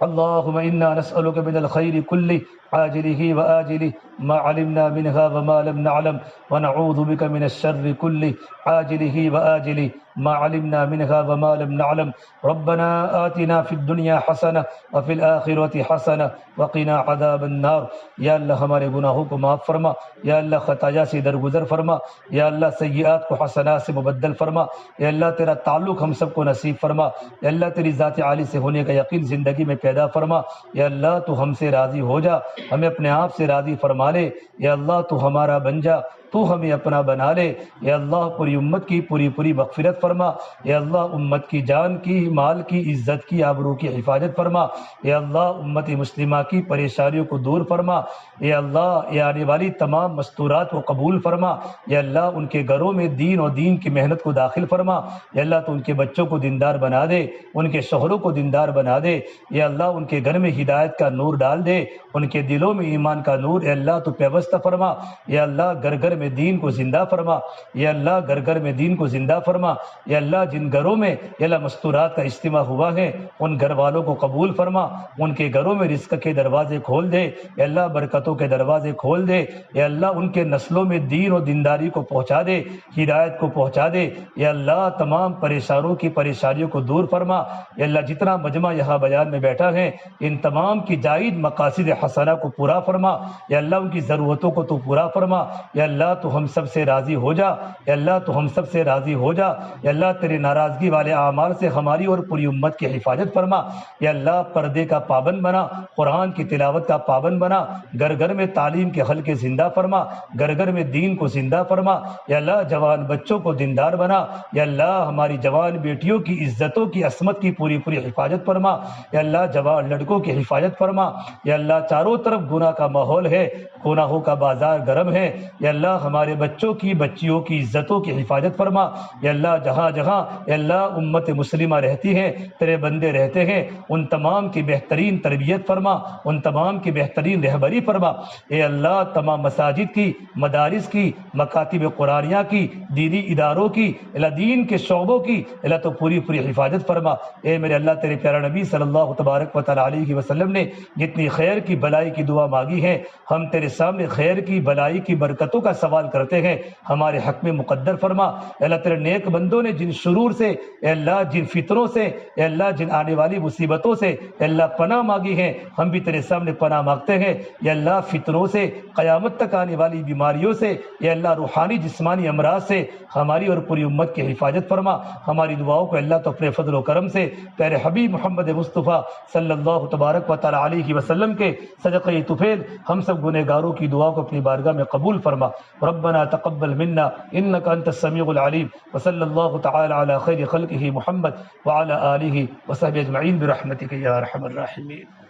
اللهم إنا نسألك من الخير كله عاجله وآجله ما علمنا منها وما لم نعلم، ونعوذ بك من الشر كله عاجله وآجله ما علمنا منها وما لم نعلم. ربنا آتنا في الدنيا حسنة وفي الآخرة حسنة وقنا عذاب النار. یا اللہ ہمارے گناہوں کو معاف فرما. یا اللہ خطایا سے درگزر فرما. یا اللہ سیئات کو حسنات سے مبدل فرما. یا اللہ تیرا تعلق ہم سب کو نصیب فرما. یا اللہ تیری ذات عالی سے ہونے کا یقین زندگی میں پیدا فرما. یا اللہ تو ہم سے راضی ہو جا، ہمیں اپنے آپ سے راضی فرما لے. یا اللہ تو ہمارا بن جا، تو ہمیں اپنا بنا لے. یا اللہ پوری امت کی پوری مغفرت فرما. یا اللہ امت کی جان کی، مال کی، عزت کی، آبرو کی حفاظت فرما. یا اللہ امت مسلمہ کی پریشانیوں کو دور فرما. یا اللہ یہ آنے والی تمام مستورات کو قبول فرما. یا اللہ ان کے گھروں میں دین اور دین کی محنت کو داخل فرما. یا اللہ تو ان کے بچوں کو دیندار بنا دے، ان کے شوہروں کو دیندار بنا دے. یا اللہ ان کے گھر میں ہدایت کا نور ڈال دے، ان کے دلوں میں ایمان کا نور اے اللہ تو پیوستہ فرما. یا اللہ گھر گھر میں دین کو زندہ فرما. یا اللہ گھر گھر میں دین کو زندہ فرما. یا اللہ جن گھروں میں یا اللہ مستورات کا اجتماع ہوا ہے، ان گھر والوں کو قبول فرما. ان کے گھروں میں رزق کے دروازے کھول دے. یا اللہ برکتوں کے دروازے کھول دے. یا اللہ ان کے نسلوں میں دین اور دینداری کو پہنچا دے، ہدایت کو پہنچا دے. یا اللہ تمام پریشانوں کی پریشانیوں کو دور فرما. یا اللہ جتنا مجمع یہاں بیان میں بیٹھا ہے، ان تمام کی جائز مقاصد حسنہ کو پورا فرما. یا اللہ ان کی ضرورتوں کو تو پورا فرما. یا اللہ تو ہم سب سے راضی ہو جا. یا اللہ تو ہم سب سے راضی ہو جا. یا اللہ تیرے ناراضگی والے اعمال سے ہماری اور پوری امت کی حفاظت فرما. یا اللہ پردے کا پابند بنا، قرآن کی تلاوت کا پابند بنا. گھر گھر میں تعلیم کے حلقے زندہ فرما. گھر گھر میں دین کو زندہ فرما. یا اللہ جوان بچوں کو دیندار بنا. یا اللہ ہماری جوان بیٹیوں کی عزتوں کی عصمت کی پوری حفاظت فرما. یا اللہ جوان لڑکوں کی حفاظت فرما. یا اللہ چاروں طرف گناہ کا ماحول ہے، گناہوں کا بازار گرم ہے. یا اللہ ہمارے بچوں کی، بچیوں کی عزتوں کی حفاظت فرما. یا اللہ جہاں جہاں یا اللہ امت مسلمہ رہتی ہے، تیرے بندے رہتے ہیں، ان تمام کی بہترین تربیت فرما، ان تمام کی بہترین رہبری فرما. اے اللہ تمام مساجد کی، مدارس کی، مکاتب قرآنیہ کی، دینی اداروں کی، اللہ دین کے شعبوں کی اللہ تو پوری حفاظت فرما. اے میرے اللہ تیرے پیارا نبی صلی اللہ تبارک و تعالی علیہ وسلم نے جتنی خیر کی بلائی کی دعا مانگی ہے، ہم تیرے سامنے خیر کی بلائی کی برکتوں کا سوال کرتے ہیں. ہمارے حق میں مقدر فرما. اے اللہ تیرے نیک بندوں نے جن شرور سے، اے اللہ جن فتنوں سے، اے اللہ جن آنے والی مصیبتوں سے اے اللہ پناہ مانگی ہے، ہم بھی تیرے سامنے پناہ مانگتے ہیں. یا اللہ فتنوں سے، قیامت تک آنے والی بیماریوں سے، یا اللہ روحانی جسمانی امراض سے ہماری اور پوری امت کی حفاظت فرما. ہماری دعاؤں کو اللہ تو اپنے فضل و کرم سے پیارے حبیب محمد مصطفیٰ صلی اللہ تبارک و تعالی علیہ وسلم کے صدقہ طفیل ہم سب گنہگاروں گناہگاروں کی دعا کو اپنی بارگاہ میں قبول فرما. ربنا تقبل منا انك انت السميع العليم وصلى الله تعالى على خير خلقه محمد وعلى آله وصحبه اجمعين برحمتك يا ارحم الراحمين.